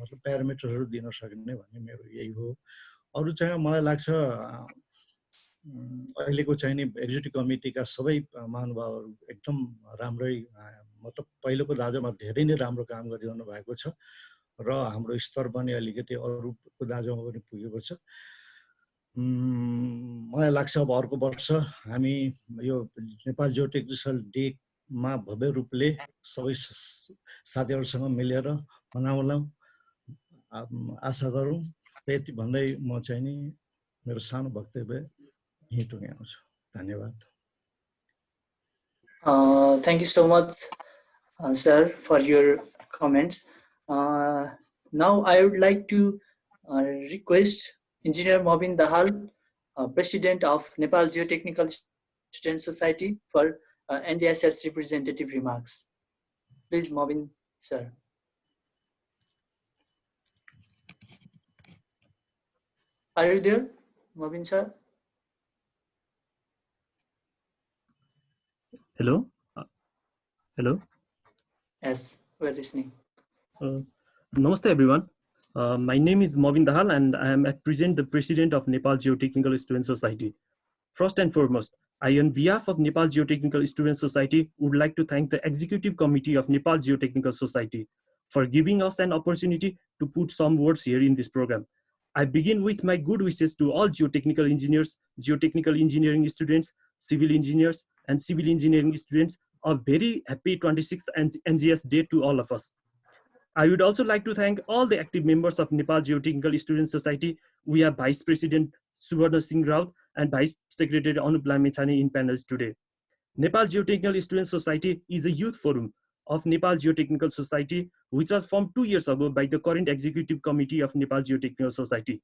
मतलब प्यारामिटरहरू दिन सक्ने भन्ने मेरो यही हो। अरू चाहिँ मलाई लाग्छ अहिलेको चाहिँ नि एक्जिक्युटिभ कमिटीका सबै महानुभावहरू एकदम राम्रै मतलब पहिलोको दाँजोमा धेरै नै राम्रो काम गरिरहनु भएको छ र हाम्रो स्तर पनि अलिकति अरूको दाँजोमा पनि पुगेको छ। मलाई लाग्छ अब अर्को वर्ष हामी यो नेपाल जियोटेक्निकल डेमा भव्य रूपले सबै साथीहरूसँग मिलेर मनाउला आशा गरौँ। यति भन्दै म चाहिँ नि मेरो सानो वक्तव्य यहीँ टुङ्ग्याउँछु। धन्यवाद। Thank you so much, sir, for your comments. Now I would like to request Engineer Mobin Dahal, President of Nepal Geotechnical Student Society, for NGSS representative remarks. Please, Mobin, sir. Are you there, Mobin, sir? Hello? Hello? Yes, we're listening. Namaste, everyone. My name is Mobin Dahal, and I am at present the president of Nepal Geotechnical Student Society. First and foremost, I, on behalf of Nepal Geotechnical Student Society, would like to thank the Executive Committee of Nepal Geotechnical Society for giving us an opportunity to put some words here in this program. I begin with my good wishes to all geotechnical engineers, geotechnical engineering students, civil engineers, and civil engineering students. A very happy 26th NGS Day to all of us. I would also like to thank all the active members of Nepal Geotechnical Student Society. We have Vice President Subarna Singh Raut and Vice Secretary Anup Lamechani in panels today. Nepal Geotechnical Student Society is a youth forum of Nepal Geotechnical Society, which was formed 2 years ago by the current Executive Committee of Nepal Geotechnical Society.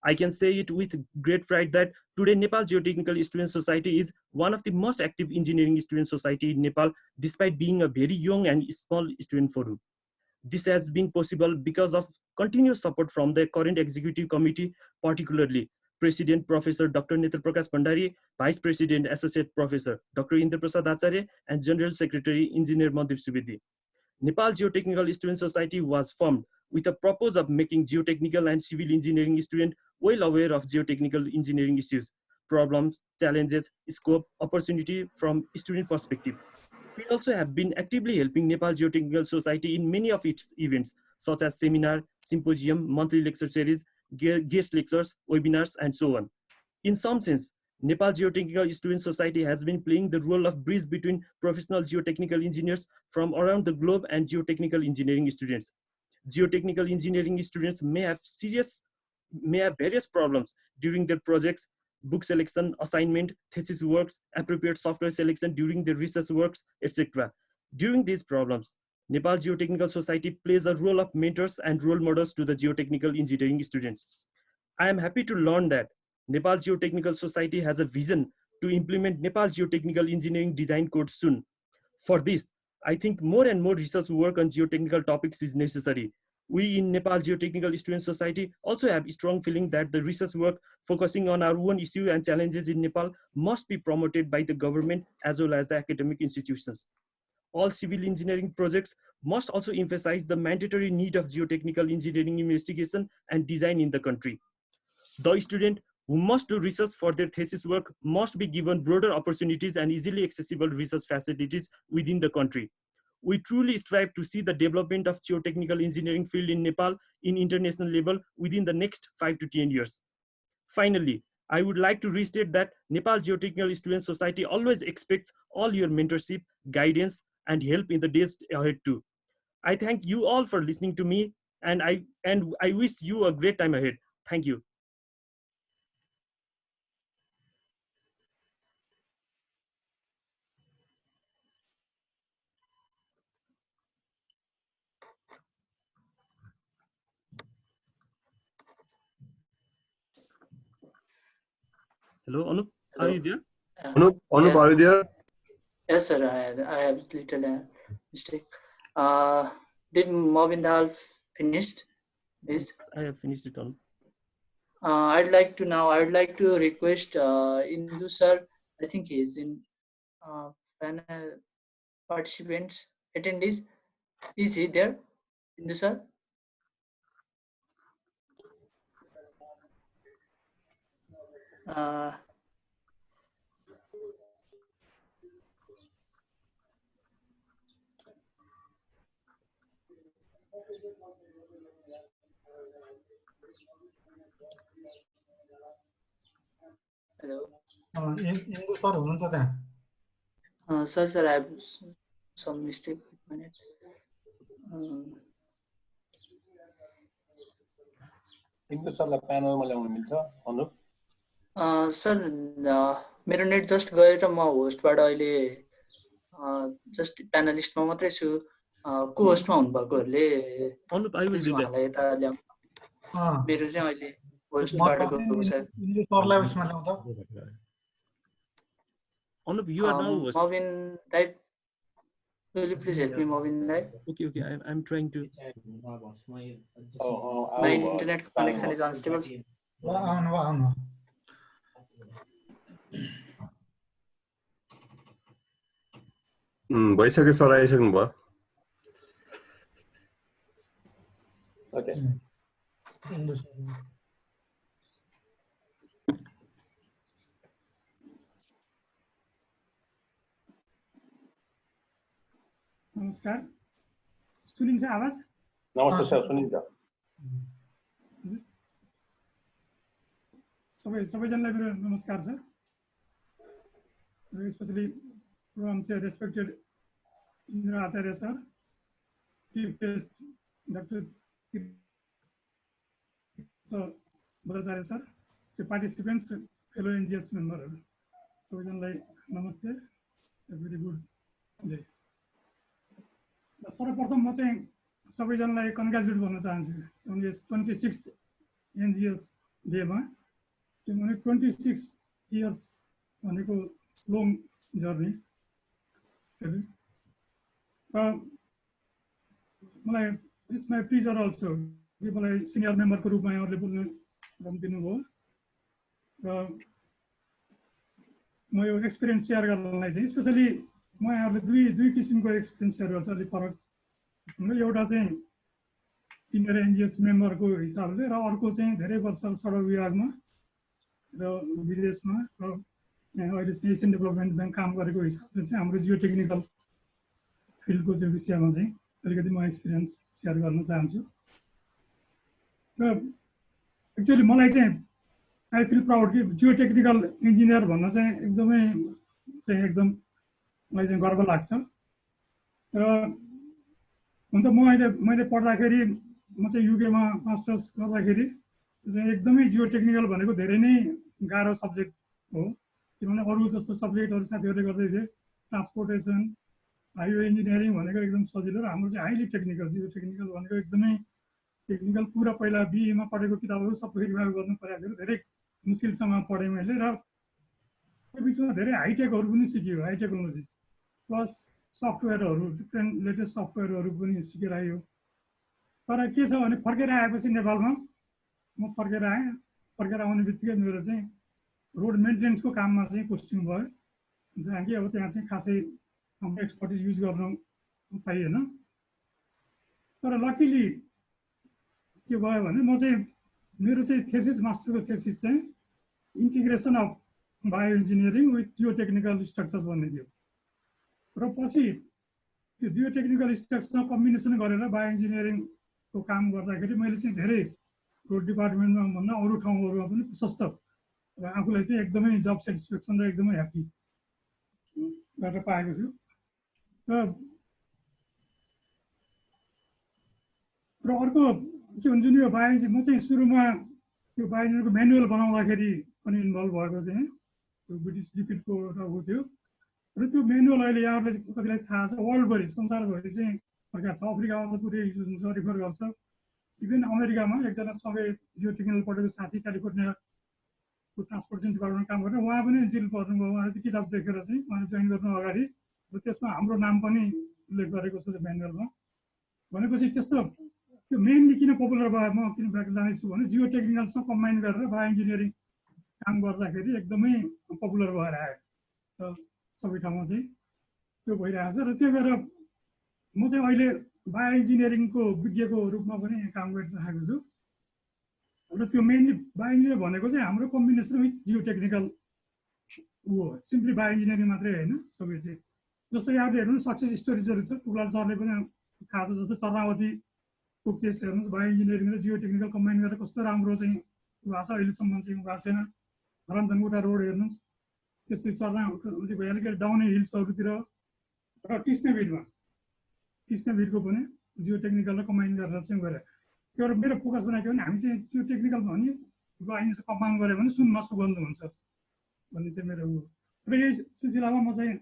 I can say it with great pride that today Nepal Geotechnical Student Society is one of the most active engineering student society in Nepal, despite being a very young and small student forum. This has been possible because of continuous support from the current Executive Committee, particularly President Professor Dr. Netra Prakash Bhandari, Vice President Associate Professor Dr. Indra Prasad Acharya, and General Secretary Engineer Mandeep Subedhi. Nepal Geotechnical Student Society was formed with a purpose of making geotechnical and civil engineering students well aware of geotechnical engineering issues, problems, challenges, scope, opportunity from student perspective. We also have been actively helping Nepal Geotechnical Society in many of its events, such as seminar, symposium, monthly lecture series, guest lectures, webinars, and so on. In some sense, Nepal Geotechnical Student Society has been playing the role of bridge between professional geotechnical engineers from around the globe and geotechnical engineering students. Geotechnical engineering students may have various problems during their projects, book selection, assignment, thesis works, appropriate software selection during the research works, etc. During these problems, Nepal Geotechnical Society plays a role of mentors and role models to the geotechnical engineering students. I am happy to learn that Nepal Geotechnical Society has a vision to implement Nepal Geotechnical Engineering Design Code soon. For this, I think more and more research work on geotechnical topics is necessary. We in Nepal Geotechnical Student Society also have a strong feeling that the research work focusing on our own issue and challenges in Nepal must be promoted by the government as well as the academic institutions. All civil engineering projects must also emphasize the mandatory need of geotechnical engineering investigation and design in the country. The student who must do research for their thesis work must be given broader opportunities and easily accessible research facilities within the country. We truly strive to see the development of geotechnical engineering field in Nepal in international level within the next 5 to 10 years. Finally, I would like to restate that Nepal Geotechnical Student Society always expects all your mentorship, guidance, and help in the days ahead too. I thank you all for listening to me, and I wish you a great time ahead. Thank you. Hello, Anup, are you there? Anup, yes. Are you there? Yes, sir. I have little mistake. Did Mobin Dal finished? Yes, I have finished it on. I'd like to request Indu sir. I think he is in panel participants, attendees. Is he there, Indu sir? Hello. Indu sir हुनुहुन्छ त्यहाँ? Sir, I have some mistake with my net. Indu सरलाई प्यानलमा ल्याउन मिल्छ Anup? Sir मेरो net just गएर म होस्टबाट अहिले जस्ट प्यानलिस्टमा मात्रै छु को होस्टमा हुनुभएकोहरूले Anup I will do that यता ल्याउ मेरो चाहिँ अहिले होस्टबाट गएको छ इन्डु सरलाई उसमा ल्याउँछ Anup you are now host Mobin type will you please help me Mobin right okay I'm trying to my internet connection is unstable आउनु भइसक्यो सर आइसक्नु भयो ओके इन्डु सर नमस्कार सुनिन्छ आवाज नमस्ते सर सुनिन्छ सबैजनालाई मेरो नमस्कार छ specially from respected Indra Acharya sir chief guest doctor Badacharya sir participants fellow NGOs मेम्बरहरू सबैजनालाई नमस्ते भेरी गुड डे सर्वप्रथम म चाहिँ सबैजनालाई कङ्ग्रेचुलेट गर्न चाहन्छु 26 एनजिएस डेमा किनभने 26 इयर्स भनेको लङ जर्नी मलाई इट्स माई प्लिजर अल्सो मलाई सिनियर मेम्बरको रूपमा यहाँहरूले बोल्नु दिनुभयो र म यो एक्सपिरियन्स सेयर गर्नलाई चाहिँ स्पेसली म यहाँहरूले दुई किसिमको एक्सपिरियन्स सेयर गर्छु अलिक फरक किसिमले एउटा चाहिँ तिनीहरू एनजिएस मेम्बरको हिसाबले र अर्को चाहिँ धेरै वर्ष सडक विभागमा र विदेशमा र यहाँ अहिले चाहिँ एसियन डेभलपमेन्ट ब्याङ्क काम गरेको हिसाबले चाहिँ हाम्रो जियो टेक्निकल फिल्डको चाहिँ विषयमा चाहिँ अलिकति म एक्सपिरियन्स सेयर गर्न चाहन्छु र एक्चुअली मलाई चाहिँ आई फिल प्राउड कि जियो टेक्निकल इन्जिनियर भन्न चाहिँ एकदम मलाई चाहिँ गर्व लाग्छ र हुन त मैले पढ्दाखेरि म चाहिँ युकेमा मास्टर्स गर्दाखेरि चाहिँ एकदमै जियो टेक्निकल भनेको धेरै नै गाह्रो सब्जेक्ट हो किनभने अरू जस्तो सब्जेक्टहरू साथीहरूले गर्दै थिए ट्रान्सपोर्टेसन बायो इन्जिनियरिङ भनेको एकदम सजिलो र हाम्रो चाहिँ हाइली टेक्निकल जियो टेक्निकल भनेको एकदमै टेक्निकल पुरा पहिला बिएमा पढेको किताबहरू सबै रिभाइभ गर्नु परेको थियो धेरै मुस्किलसँग पढेँ मैले र त्यो बिचमा धेरै हाइटेकहरू पनि सिक्यो हाई टेक्नोलोजी प्लस सफ्टवेयरहरू डिफ्रेन्ट लेटेस्ट सफ्टवेयरहरू पनि सिकेर आयो तर के छ भने फर्केर आएपछि नेपालमा म फर्केर आएँ फर्केर आउने बित्तिकै मेरो चाहिँ रोड मेन्टेनेन्सको काममा चाहिँ पोस्टिङ भयो जहाँ कि अब त्यहाँ चाहिँ खासै हाम्रो एक्सपर्टिज युज गर्न पाइएन तर लकिली के भयो भने म चाहिँ मेरो चाहिँ थेसिस मास्टरको थेसिस चाहिँ integration of bio engineering with Jio technical structures भन्ने थियो र पछि त्यो जियो टेक्निकल स्ट्रक्चरमा कम्बिनेसन गरेर बायो इन्जिनियरिङको काम गर्दाखेरि मैले चाहिँ धेरै रोड डिपार्टमेन्टमा भन्दा अरू ठाउँहरूमा पनि प्रशस्त र आफूलाई चाहिँ एकदमै जब सेटिस्फ्याक्सन र एकदमै ह्याप्पी गरेर पाएको छु र अर्को के भन्छ नि यो बायो म चाहिँ सुरुमा त्यो बायो इन्जिनियरको म्यानुअल बनाउँदाखेरि पनि इन्भल्भ भएको थिएँ त्यो ब्रिटिस डिफिटको ऊ थियो र त्यो म्यानुअल अहिले यहाँहरूलाई कतिलाई थाहा छ वर्ल्डभरि संसारभरि चाहिँ प्रकार छ अफ्रिकामा पुरै युज हुन्छ रिफर गर्छ इभन अमेरिकामा एकजना सँगै जियो टेक्निकल पढेको साथी क्यालिफोर्नियाको ट्रान्सपोर्टेसन डिपार्टमेन्टमा काम गरेर उहाँ पनि एनजिएल पढ्नुभयो उहाँले त्यो किताब देखेर चाहिँ उहाँले जोइन गर्नु अगाडि र त्यसमा हाम्रो नाम पनि उल्लेख गरेको छ त्यो म्यानुअलमा भनेपछि त्यस्तो त्यो मेनली किन पपुलर भयो म किन जानेछु भने जियो टेक्निकलसँग कम्बाइन गरेर बायो इन्जिनियरिङ काम गर्दाखेरि एकदमै पपुलर भएर आयो र सबै ठाउँमा चाहिँ त्यो भइरहेको छ र त्यो भएर म चाहिँ अहिले बायो इन्जिनियरिङको विज्ञको रूपमा पनि काम गरिरहेको छु र त्यो मेनली बायो इन्जिनियर भनेको चाहिँ हाम्रो कम्बिनेसन विथ जियो टेक्निकल हो सिम्पली बायो इन्जिनियरिङ मात्रै होइन सबै चाहिँ जस्तो यहाँले हेर्नु सक्सेस स्टोरिजहरू छ टुक्लाल सरले पनि थाहा छ जस्तो चर्नावतीको केस हेर्नुहोस् बायो इन्जिनियरिङ र जियो टेक्निकल कम्बाइन गरेर कस्तो राम्रो चाहिँ भएको छ अहिलेसम्म चाहिँ भएको छैन धरानधनकुटा रोड हेर्नुहोस् त्यसै चर्नावती भइहाल्यो कि डाउने हिल्सहरूतिर र कृष्णवीरको पनि जियो टेक्निकल र कम्बाइन गरेर चाहिँ गरे त्यो मेरो फोकस बनाएको भने हामी चाहिँ जियो टेक्निकल भने बायो कम्बाइन गऱ्यो भने सुनमा सुगन्ध हुन्छ भन्ने चाहिँ मेरो र यही सिलसिलामा म चाहिँ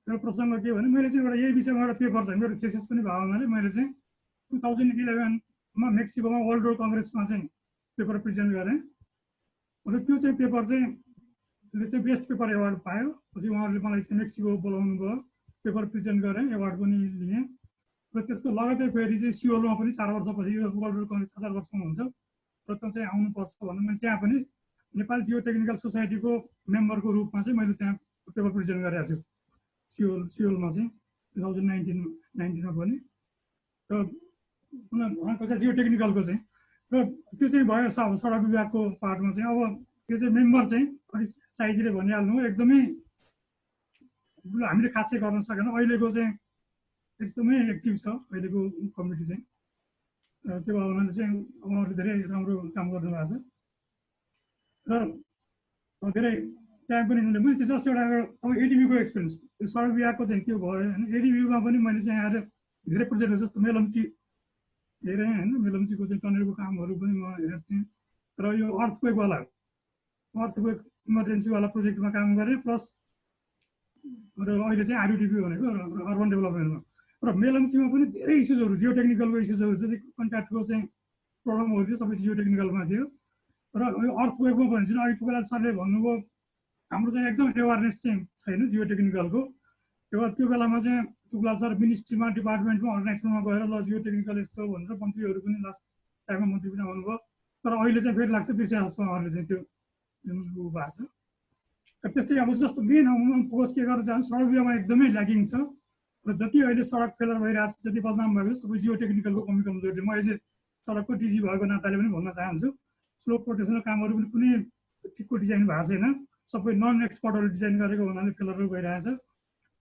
मेरो प्रसङ्ग के भने मैले चाहिँ एउटा यही विषयमा एउटा पेपर छ मेरो थेसिस पनि भएको हुनाले मैले चाहिँ 2011मा मेक्सिकोमा वर्ल्ड रोड कङ्ग्रेसमा चाहिँ पेपर प्रेजेन्ट गरेँ र त्यो चाहिँ पेपर चाहिँ बेस्ट पेपर एवार्ड पायो पछि उहाँहरूले मलाई चाहिँ मेक्सिको बोलाउनु भयो पेपर प्रेजेन्ट गरेँ एवार्ड पनि लिएँ र त्यसको लगतै फेरि चाहिँ सियोलमा पनि 4 वर्षपछि यो वर्ल्ड रोड कङ्ग्रेस 4 वर्षमा हुन्छ र त्यो चाहिँ आउनुपर्छ भनेर मैले त्यहाँ पनि नेपाल जियो टेक्निकल सोसाइटीको मेम्बरको रूपमा चाहिँ मैले त्यहाँ पेपर प्रेजेन्ट गरेको छु सियोलमा चाहिँ 2019मा पनि र उहाँको चाहिँ जियो टेक्निकलको चाहिँ र त्यो चाहिँ भयो सडक विभागको पार्टमा चाहिँ अब त्यो चाहिँ मेम्बर चाहिँ अलिक साइजले भनिहाल्नु एकदमै हामीले खासै गर्न सकेन अहिलेको चाहिँ एकदमै एक्टिभ छ अहिलेको कमिटी चाहिँ त्यो भावनाले चाहिँ उहाँहरूले धेरै राम्रो काम गर्नुभएको छ र धेरै टाइम पनि मैले चाहिँ जस्ट एउटा अब एडिबीको एक्सपिरियन्स त्यो सडक विभागको चाहिँ त्यो भयो होइन एडिबीमा पनि मैले चाहिँ आएर धेरै प्रोजेक्टहरू जस्तो मेलम्ची धेरै होइन मेलम्चीको चाहिँ टनेलको कामहरू पनि म हेर्थेँ र यो अर्थक्वेक इमर्जेन्सीवाला प्रोजेक्टमा काम गरेँ प्लस र अहिले चाहिँ आरयुडिपी भनेको अर्बन डेभलपमेन्टमा र मेलम्चीमा पनि धेरै इस्युजहरू जियो टेक्निकलको इस्युजहरू जति कन्ट्याक्टको चाहिँ प्रब्लमहरू थियो सबै जियो टेक्निकलमा थियो र यो अर्थक्वेकमा पनि जुन अहिले टुक्लाल सरले भन्नुभयो हाम्रो चाहिँ एकदम एवारनेस चाहिँ छैन जियो टेक्निकलको त्यो बेलामा चाहिँ टुक्लाल सर मिनिस्ट्रीमा डिपार्टमेन्टमा अर्गनाइजेसनमा गएर ल जियो टेक्निकल यस्तो भनेर मन्त्रीहरू पनि लास्ट टाइममा मन्त्री पनि आउनुभयो तर अहिले चाहिँ फेरि लाग्छ बिर्सिहाल्छ उहाँहरूले चाहिँ त्यो भएको छ र त्यस्तै अब जस्तो मेन फोकस के गरेर जान्छ सडक विभागमा एकदमै ल्याकिङ छ र जति अहिले सडक फेलर भइरहेको छ जति बदनाम भएको छ सबै जियो टेक्निकलको कमी कमजोरी म अहिले सडकको डिजी भएको नाताले पनि भन्न चाहन्छु स्लोप प्रोटेक्सनको कामहरू पनि कुनै ठिकको डिजाइन भएको छैन सबै नन एक्सपर्टहरू डिजाइन गरेको हुनाले फेलरहरू भइरहेछ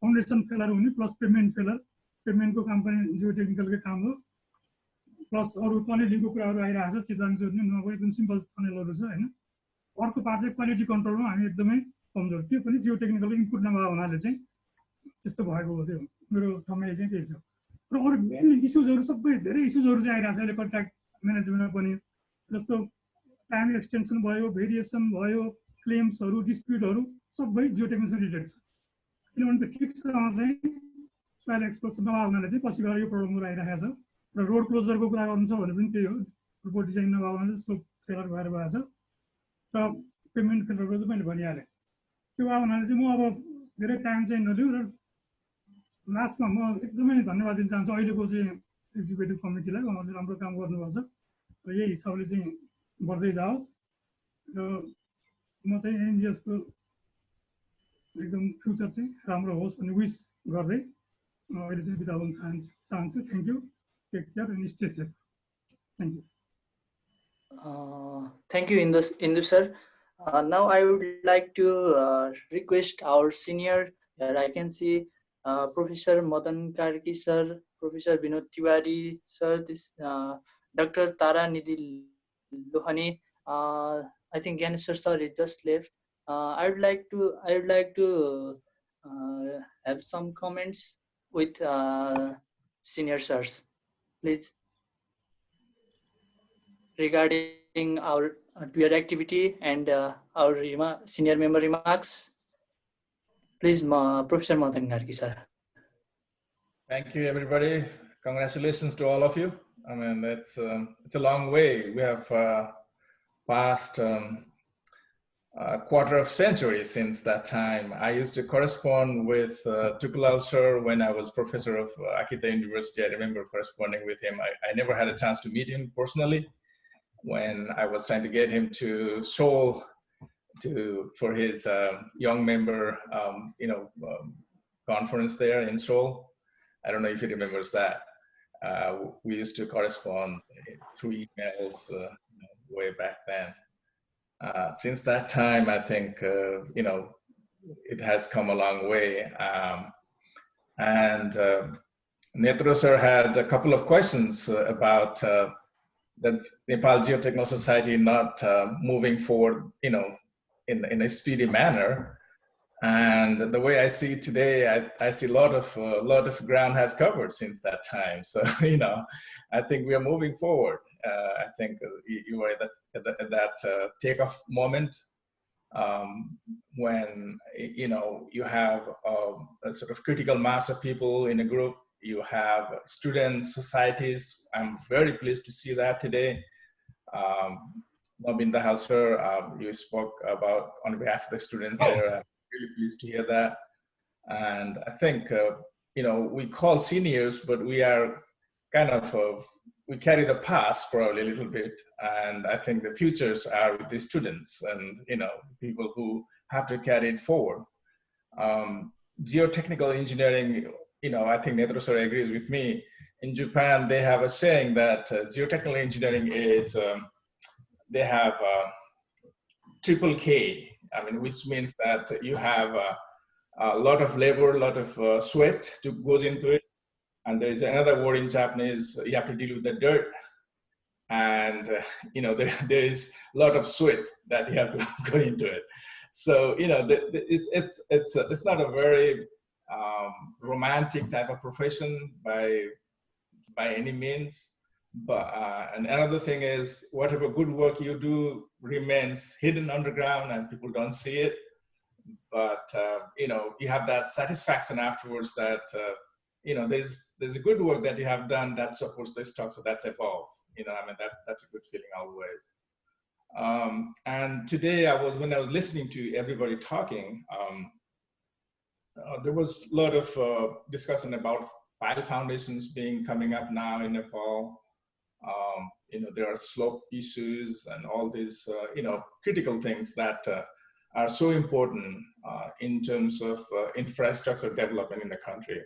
फाउन्डेसन फेलर हुने प्लस पेमेन्टको काम पनि जियो टेक्निकलकै काम हो प्लस अरू टनेलिङको कुराहरू आइरहेको छ चित्राङ जोड्ने नभए एकदम सिम्पल टनेलहरू छ होइन अर्को पार्ट चाहिँ क्वालिटी कन्ट्रोलमा हामी एकदमै कमजोर त्यो पनि जियो टेक्निकलको इनपुट नभएको हुनाले चाहिँ त्यस्तो भएको हो त्यो मेरो ठमाइ चाहिँ त्यही छ र अरू मेन इस्युजहरू सबै धेरै इस्युजहरू चाहिँ आइरहेको छ अहिले कन्ट्र्याक्ट म्यानेजमेन्टमा पनि जस्तो टाइम एक्सटेन्सन भयो भेरिएसन भयो क्लेम्सहरू डिस्प्युटहरू सबै जियो टेक्निकल रिलेटेड छ किनभने त्यो ठिकसँग चाहिँ सोइल एक्सपोजर नभएको हुनाले चाहिँ पछि गएर यो प्रब्लमहरू आइरहेको छ र रोड क्लोजरको कुरा गर्नु छ भने पनि त्यही हो रोड डिजाइन नभएको हुनाले स्लोप फेलर भएर गएको छ र पेमेन्ट फेलरको चाहिँ मैले भनिहालेँ त्यो भएको हुनाले चाहिँ म अब धेरै टाइम चाहिँ नलिउँ र लास्टमा म एकदमै धन्यवाद दिन चाहन्छु अहिलेको चाहिँ एक्जिक्युटिभ कमिटीलाई उहाँहरूले राम्रो काम गर्नुपर्छ र यही हिसाबले चाहिँ बढ्दै जाओस् र म चाहिँ एनजिएसको एकदम फ्युचर चाहिँ राम्रो होस् भन्ने विस गर्दै अहिले चाहिँ बिदा हुन चाहन्छु thank you take care and stay safe thank you Thank you, Indu sir. Now I would like to request our senior, here I can see Professor Madan Karki sir, Professor Vinod Tiwari sir, this Dr. Tara Nidhi Lohani. I think Ganesh sir is just left. I would like to have some comments with senior sirs, please, regarding our your activity and our senior member remarks. Please, Professor Madan Karki sir. Thank you, everybody. Congratulations to all of you. I mean, it's a long way. We have passed a quarter of century since that time. I used to correspond with Tukulal sir when I was professor of Akita University. I remember corresponding with him. I never had a chance to meet him personally when I was trying to get him to Seoul for his young member conference there in Seoul. I don't know if he remembers that. We used to correspond through emails way back then. Since that time, I think, it has come a long way. And Netro sir had a couple of questions about that Nepal Geotechnical Society not moving forward, in a speedy manner. And the way I see it today, I see a lot of ground has covered since that time. So, I think we are moving forward. I think you were at that takeoff moment when, you have a sort of critical mass of people in a group. You have student societies. I'm very pleased to see that today. Mobin Dahal sir, you spoke about on behalf of the students there. I'm really pleased to hear that. And I think, we call seniors, but we are kind of, we carry the past probably a little bit. And I think the futures are with the students and, people who have to carry it forward. Geotechnical engineering, I think Netro sir agrees with me. In Japan, they have a saying that geotechnical engineering is, they have triple K, which means that you have a lot of labor, a lot of sweat goes into it. And there is another word in Japanese, you have to deal with the dirt. And, there is a lot of sweat that you have to go into it. So, it's not a very romantic type of profession by any means. But and another thing is, whatever good work you do remains hidden underground and people don't see it. But you have that satisfaction afterwards that there's a good work that you have done that supports this stuff, so that's evolved. That's a good feeling always. And today when I was listening to everybody talking, there was a lot of discussion about pile foundations coming up now in Nepal. There are slope issues and all these, critical things that are so important in terms of infrastructure development in the country,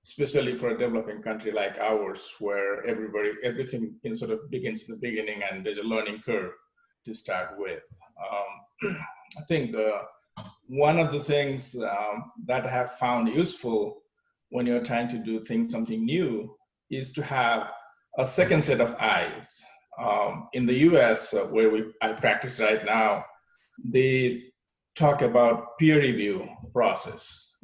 especially for a developing country like ours, where everything sort of begins in the beginning and there's a learning curve to start with. I think one of the things that I have found useful when you're trying to do something new is to have a second set of eyes. In the US, where I practice right now, they talk about peer review process,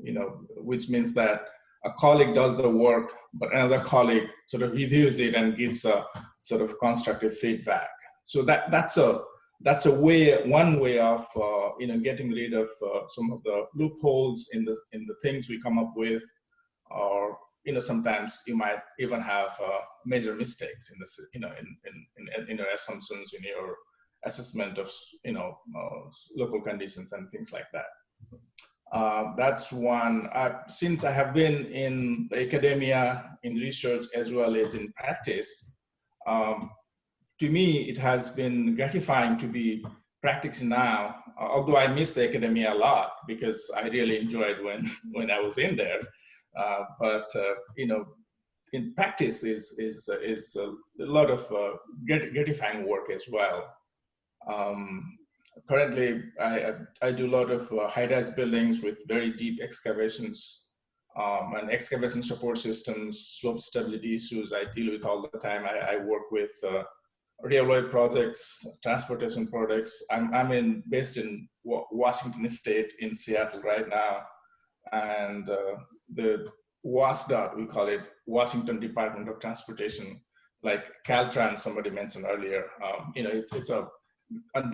which means that a colleague does the work, but another colleague sort of reviews it and gives a sort of constructive feedback. So that's one way of getting rid of some of the loopholes in the things we come up with, or sometimes you might even have major mistakes in this, in your assumptions, in your assessment of, local conditions and things like that. That's one. Since I have been in academia, in research, as well as in practice, to me, it has been gratifying to be practicing now, although I miss the academia a lot because I really enjoyed when I was in there. But in practice is a lot of gratifying work as well. Currently, I do a lot of high-rise buildings with very deep excavations and excavation support systems, slope stability issues I deal with all the time. I work with railway projects, transportation projects. I'm based in Washington State in Seattle right now, and the WASDOT, we call it Washington Department of Transportation, like Caltrans, somebody mentioned earlier.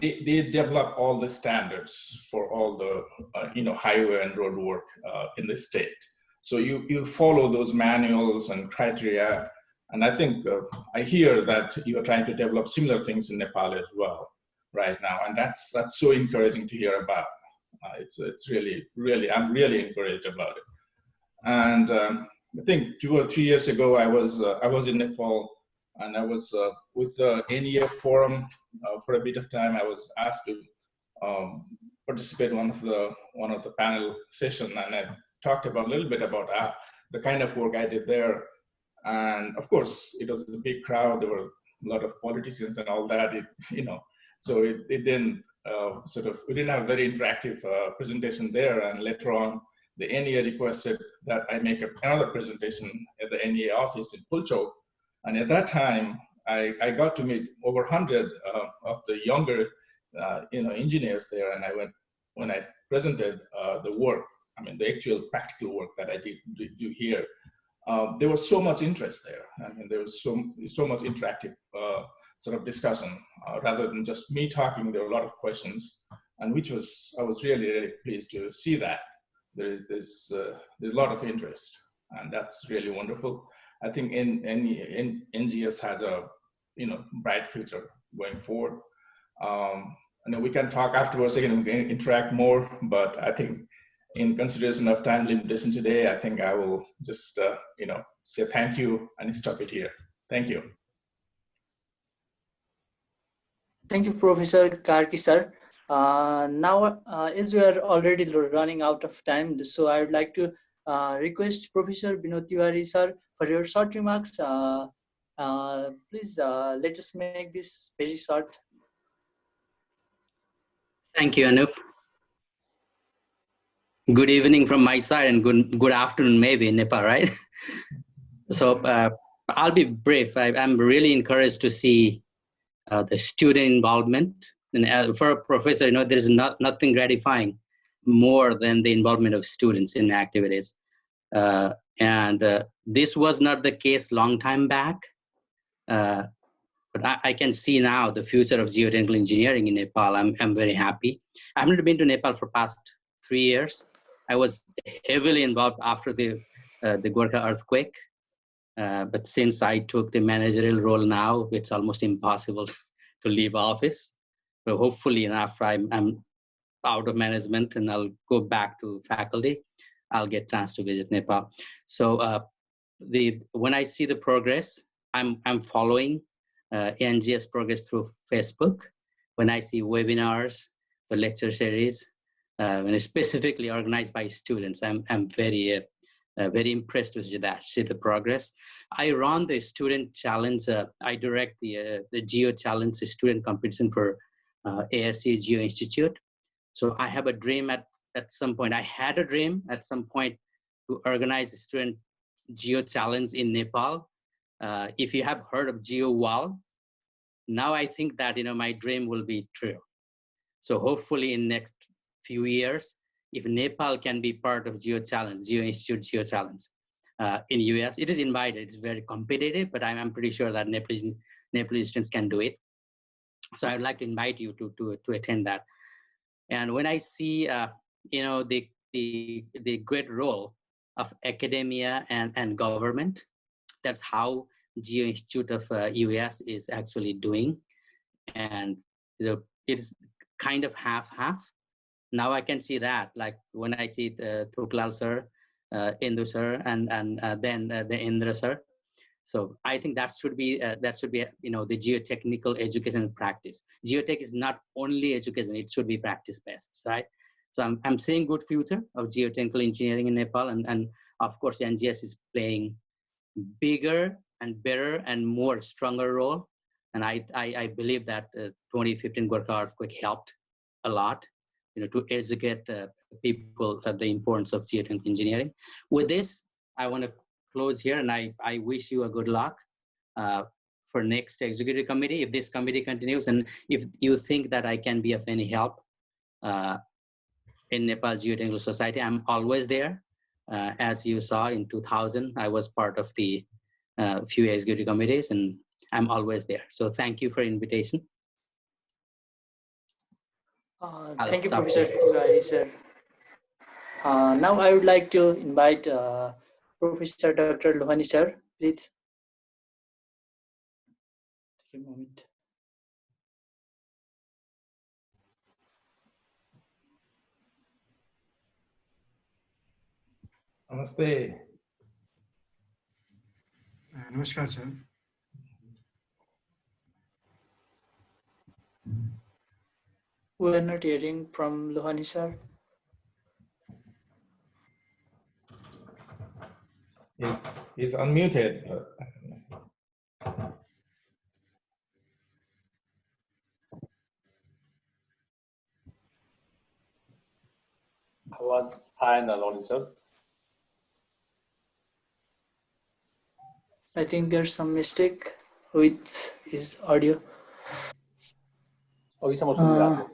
They develop all the standards for all the highway and road work in the state. So you follow those manuals and criteria. And I think I hear that you are trying to develop similar things in Nepal as well right now, and that's so encouraging to hear about. It's really I'm really encouraged about it. And I think 2 or 3 years ago I was in Nepal, and I was with the NEA forum for a bit of time. I was asked to participate in one of the panel session, and I talked about a little bit about the kind of work I did there. And of course, it was a big crowd. There were a lot of politicians and all that. So it didn't we didn't have a very interactive presentation there. And later on, the NEA requested that I make another presentation at the NEA office in Pulchok. And at that time, I got to meet over 100 of the younger, engineers there. And when I presented the work, the actual practical work that I do here. There was so much interest there. There was so much interactive sort of discussion rather than just me talking. There were a lot of questions, and I was really, really pleased to see that there's a lot of interest, and that's really wonderful. I think NGS has a bright future going forward. And we can talk afterwards again. We can interact more, but I think, in consideration of time limitation today, I think I will just, say thank you and stop it here. Thank you. Thank you, Professor Karki sir. Now, as we are already running out of time, so I would like to request Professor Binod Tiwari sir for your short remarks. Please let us make this very short. Thank you, Anup. Good evening from my side, and good afternoon maybe in Nepal, right? So I'll be brief. I'm really encouraged to see the student involvement. And for a professor, there is nothing gratifying more than the involvement of students in activities. And this was not the case long time back. But I can see now the future of geotechnical engineering in Nepal. I'm very happy. I've not been to Nepal for past 3 years. I was heavily involved after the Gorkha earthquake, but since I took the managerial role now, it's almost impossible to leave office. So hopefully, after I'm out of management and I'll go back to faculty, I'll get a chance to visit Nepal. So when I see the progress, I'm following NGS progress through Facebook. When I see webinars, the lecture series, and specifically organized by students, I'm very impressed to see the progress. I run the student challenge. I direct the Geo Challenge student competition for ASU Geo Institute. So I have a dream at some point. I had a dream at some point to organize a student Geo Challenge in Nepal. If you have heard of Geo Wall, now I think that my dream will be true. So hopefully in next few years, if Nepal can be part of Geo Challenge, Geo Institute Geo Challenge in US, it is invited. It's very competitive, but I'm pretty sure that Nepalese students can do it. So I would like to invite you to attend that. And when I see the great role of academia and government. That's how Geo Institute of US is actually doing. And it's kind of half-half. Now I can see that, like when I see Thuklal sir, Indu sir, and then the Indra sir. So I think that should be the geotechnical education practice. Geotech is not only education; it should be practice-based, right? So I'm seeing good future of geotechnical engineering in Nepal, and of course NGS is playing bigger and better and more stronger role. And I believe that 2015 Gorkha earthquake helped a lot, to educate people of the importance of geotechnical engineering. With this, I want to close here, and I wish you a good luck for next executive committee. If this committee continues, and if you think that I can be of any help in Nepal Geotechnical Society, I'm always there. As you saw in 2000, I was part of the few executive committees, and I'm always there. So thank you for invitation. Thank you, Professor Tiwari, sir. Now I would like to invite Professor Dr. Lohani, sir, please. Take a moment. Namaste. Namaskar, sir. We are not hearing from Lohani, sir. He's unmuted. Hi, and Lohani, sir. I think there's some mistake with his audio. Oh, estamos mirando.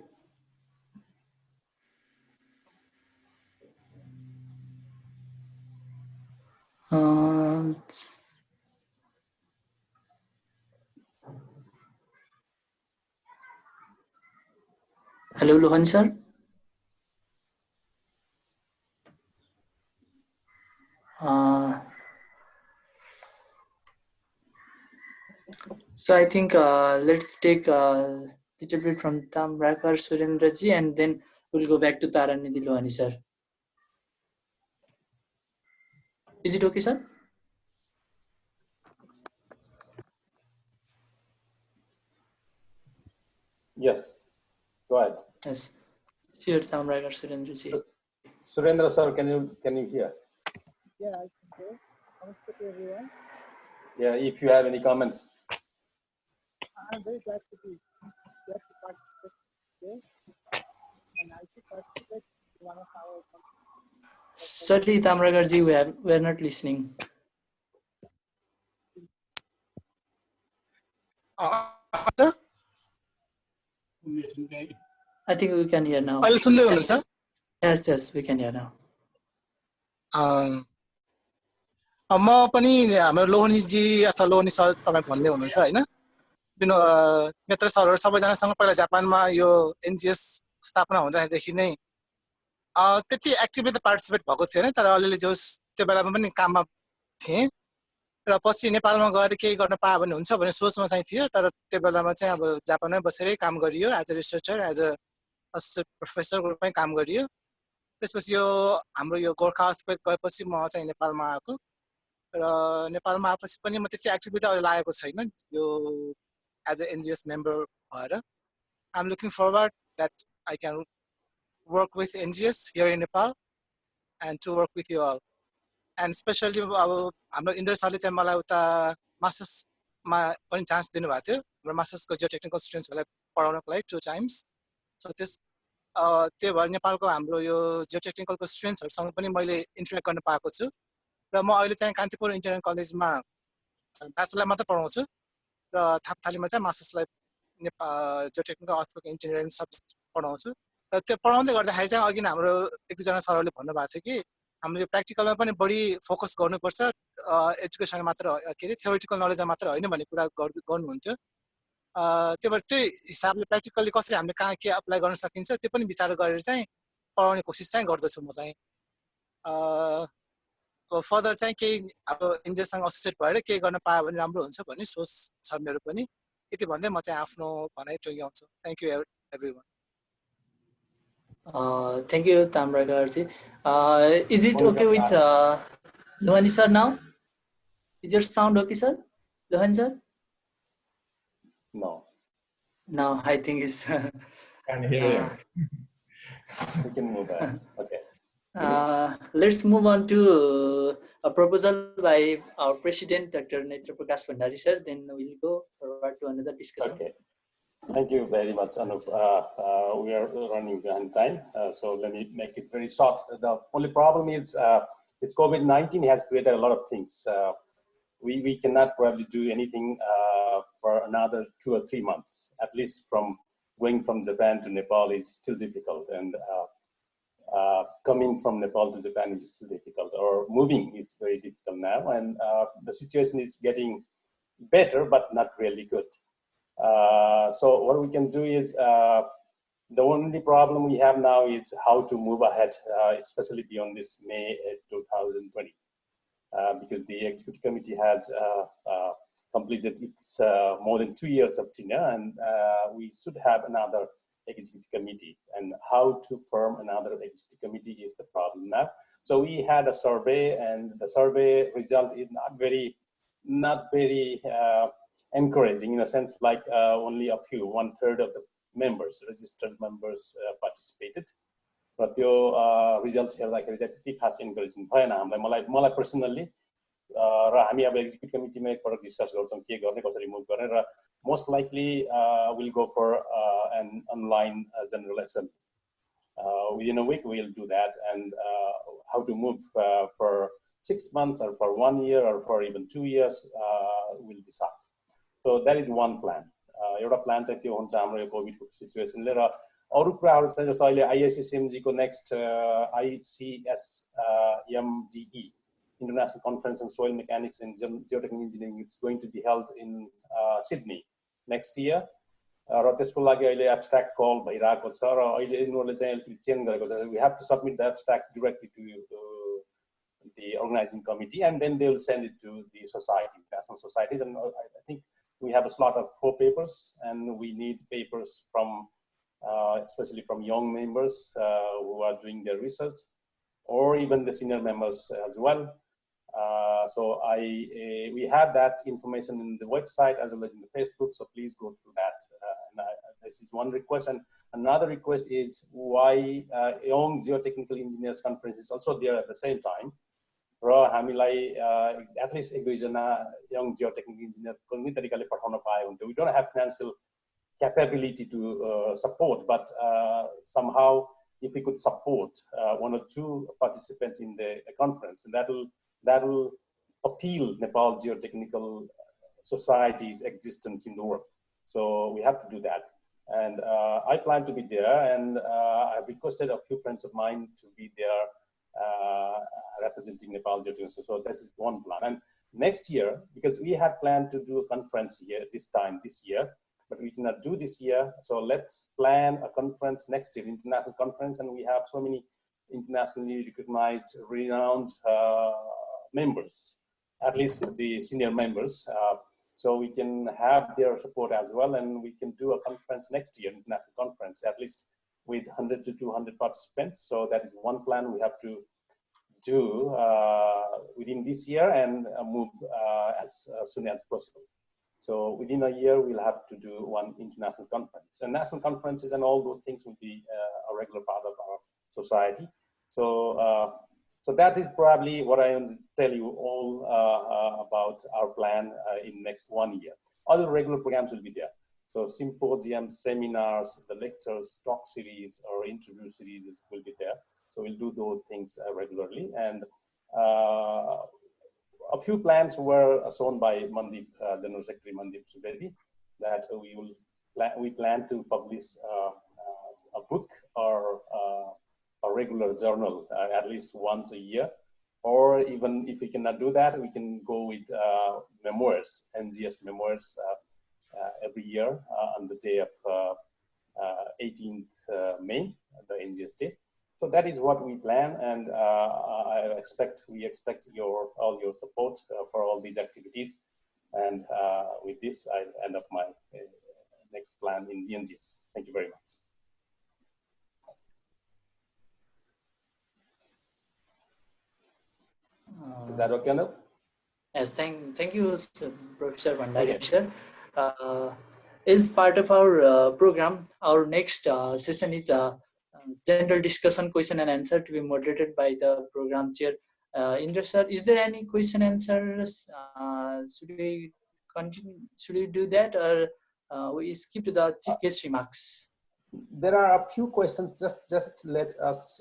Hello, Lohani, sir. So I think let's take a little bit from Tamrakar Surendraji, and then we'll go back to Taranidhi Lohani, sir. Is it okay, sir? Yes, go ahead. Yes. Sure, Tamrakar Surendraji. Surendra, sir, can you hear? Yeah, I can hear. Namaste to everyone. Yeah, if you have any comments. I'm very glad to participate today, and I should participate in one of our. Sorry, Tamragarji, we're not listening. I think we can hear now. Yes, we can hear now. म पनि हाम्रो लोहनीजी अथवा Lohani sir तपाईँ भन्दै हुनुहुन्छ हैन नेत्र सरहरु सबैजनासँग पहिला जापानमा यो एनजीएस स्थापना हुँदादेखि नै त्यति एक्टिभली त पार्टिसिपेट भएको थिएन तर अलिअलि जो त्यो बेलामा पनि काममा थिए र पछि नेपालमा गएर केही गर्न पाए भने हुन्छ भन्ने सोचमा चाहिँ थियो तर त्यो बेलामा चाहिँ अब जापानमै बसेरै काम गरियो as a researcher as a assistant प्रोफेसरको रूपमा काम गरियो त्यसपछि यो हाम्रो यो गोर्खा अर्थक्वेक गएपछि म चाहिँ नेपालमा आएको र नेपालमा आएपछि पनि म त्यति एक्टिभली त अहिले लागेको छैन यो एज अ एनजीएस मेम्बर भएर I am looking forward that I can work with NGS here in Nepal and to work with you all. And especially अब हाम्रो इन्द्र सरले चाहिँ मलाई उता मास्टर्समा पनि चान्स दिनुभएको थियो हाम्रो मास्टर्सको जियोटेक्निकल स्टुडेन्ट्सहरूलाई पढाउनको लागि 2 times. सो त्यो भएर नेपालको हाम्रो यो जियोटेक्निकलको स्टुडेन्ट्सहरूसँग पनि मैले इन्टरेक्ट गर्न पाएको छु र म अहिले चाहिँ कान्तिपुर इन्जिनियरिङ कलेजमा ब्याचलर मात्र पढाउँछु र थापथालीमा चाहिँ मास्टर्सलाई जियोटेक्निकल अर्थक्वेक इन्जिनियरिङ सब्जेक्ट पढाउँछु र त्यो पढाउँदै गर्दाखेरि चाहिँ अघि हाम्रो एक दुईजना सरहरूले भन्नुभएको थियो कि हामीले यो प्र्याक्टिकलमा पनि बढी फोकस गर्नुपर्छ एजुकेसन मात्र के अरे थ्योरिटिकल नलेजमा मात्र होइन भन्ने कुरा गर्नुहुन्थ्यो त्यो भएर त्यही हिसाबले प्र्याक्टिकली कसरी हामीले कहाँ के अप्लाई गर्न सकिन्छ त्यो पनि विचार गरेर चाहिँ पढाउने कोसिस चाहिँ गर्दछु म चाहिँ फर्दर चाहिँ केही अब एनजिओसँग एसोसिएट भएर केही गर्न पायो भने राम्रो हुन्छ भन्ने सोच छ मेरो पनि। यति भन्दै म चाहिँ आफ्नो भनाइ टुङ्ग्याउँछु। Thank you everyone. Thank you, Tamragarji. Is it okay with Lohani sir now? Is your sound okay, sir? Lohan sir? No. No, I think it's. Can hear you. We can move on. Okay. Let's move on to a proposal by our president, Dr. Netra Prakash Bhandari sir. Then we'll go forward to another discussion. Okay. Thank you very much, Anup. We are running behind time, so let me make it very short. The only problem is it's COVID-19 has created a lot of things. We cannot probably do anything for another 2 or 3 months. At least from going from Japan to Nepal is still difficult, and coming from Nepal to Japan is still difficult, or moving is very difficult now, and the situation is getting better, but not really good. So what we can do is, the only problem we have now is how to move ahead, especially beyond this May 2020, because the executive committee has completed its more than 2 years of tenure, and we should have another executive committee, and how to form another executive committee is the problem now. So we had a survey, and the survey result is not very encouraging, in a sense, like only a few, 1/3 of the members, registered members participated. But the results here, like खास encouraging भएन हामीलाई, मलाई personally, र हामी अब executive committee मा एकपटक discuss गर्छौं के गर्ने, कसरी move गर्ने, र most likely we'll go for an online general assembly. Within a week we'll do that, and how to move for 6 months or for 1 year or for even 2 years we'll decide. So that is one plan. एउटा plan चाहिँ त्यो हुन्छ हाम्रो यो कोभिडको सिचुएसनले, र अरु कुराहरु चाहिँ जस्तो अहिले IISSMG को next ICSMGE International Conference on Soil Mechanics and Geotechnical Engineering, it's going to be held in Sydney next year. र त्यसको लागि अहिले abstract call भइराको छ, र अहिले यिनीहरुले चाहिँ चेन्ज गरेको छ. We have to submit the abstracts directly to the organizing committee, and then they will send it to the society, national societies, and I think we have a slot of 4 papers, and we need papers from, especially from young members who are doing their research, or even the senior members as well. So we have that information in the website as well as in the Facebook, so please go through that. This is one request, and another request is why Young Geotechnical Engineers Conference is also there at the same time. र हामीलाई at least 1-2 जना young geotechnical engineer कुनै तरिकाले पठाउन पाए हुन्थ्यो. We don't have financial capability to support, but somehow if we could support 1 or 2 participants in the conference, and that will appeal Nepal Geotechnical Society's existence in the world. So we have to do that, and I plan to be there, and I've requested a few friends of mine to be there representing Nepal Geotechnical. So this is one plan. And next year, because we had planned to do a conference here this year, but we cannot do this year, so let's plan a conference next year, international conference, and we have so many internationally recognized, renowned members, at least the senior members, so we can have their support as well, and we can do a conference next year, international conference, at least with 100 to 200 participants. So that is one plan we have to do within this year, and move as soon as possible. So within a year, we'll have to do one international conference. And national conferences and all those things will be a regular part of our society. So, so that is probably what I am to tell you all about our plan in next 1 year. Other regular programs will be there. So symposiums, seminars, the lectures, talk series, or interview series will be there. So we'll do those things regularly. And a few plans were shown by Mandeep, General Secretary Mandeep Subedi, that we plan to publish a book or a regular journal at least once a year. Or even if we cannot do that, we can go with memoirs, NGS memoirs, every year on the day of 18th May, the NGS day. So that is what we plan, and we expect all your support for all these activities. And with this, I end up my next plan in the NGS. Thank you very much. Is that okay now? Yes, thank you, sir, Professor Bhandari, sir. As part of our program, our next session is a general discussion, question and answer, to be moderated by the program chair, Indra sir. Is there any question answers? Should we continue? Should we do that, or we skip to the chief guest remarks? There are a few questions. Just let us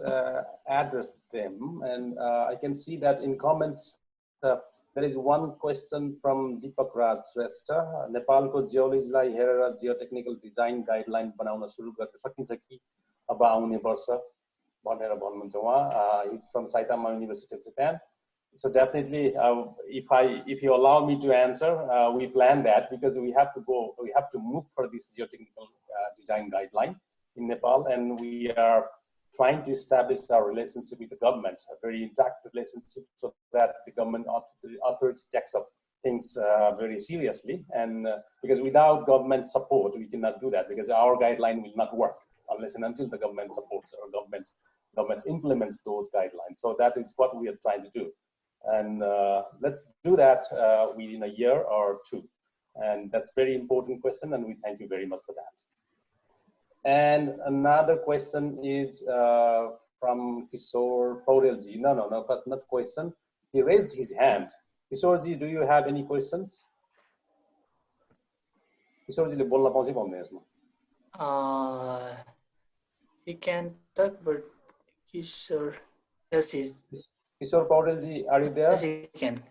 address them, and I can see that in comments. There is one question from Deepak Raj Shrestha. नेपालको जियोलोजीलाई हेरेर geotechnical design guideline बनाउन सुरु गर्न सकिन्छ कि अब आउने वर्ष भनेर भन्नुहुन्छ उहाँ. He's from Saitama University of Japan. So definitely, if you allow me to answer, we plan that because we have to move for this geotechnical design guideline in Nepal, and we are trying to establish our relationship with the government, a very intact relationship, so that the government authority takes up things very seriously. And because without government support, we cannot do that, because our guideline will not work unless and until the government supports or government implements those guidelines. So that is what we are trying to do. And let's do that within a year or two. And that's a very important question, and we thank you very much for that. And another question is from Kishore Paurelji. No, not question. He raised his hand. Kishoreji, do you have any questions? Kishoreji, bolna paउँछ भन्ने यसमा. He can talk, but Kishore, yes, he's. Kishore Paurelji, are you there? Yes, he can.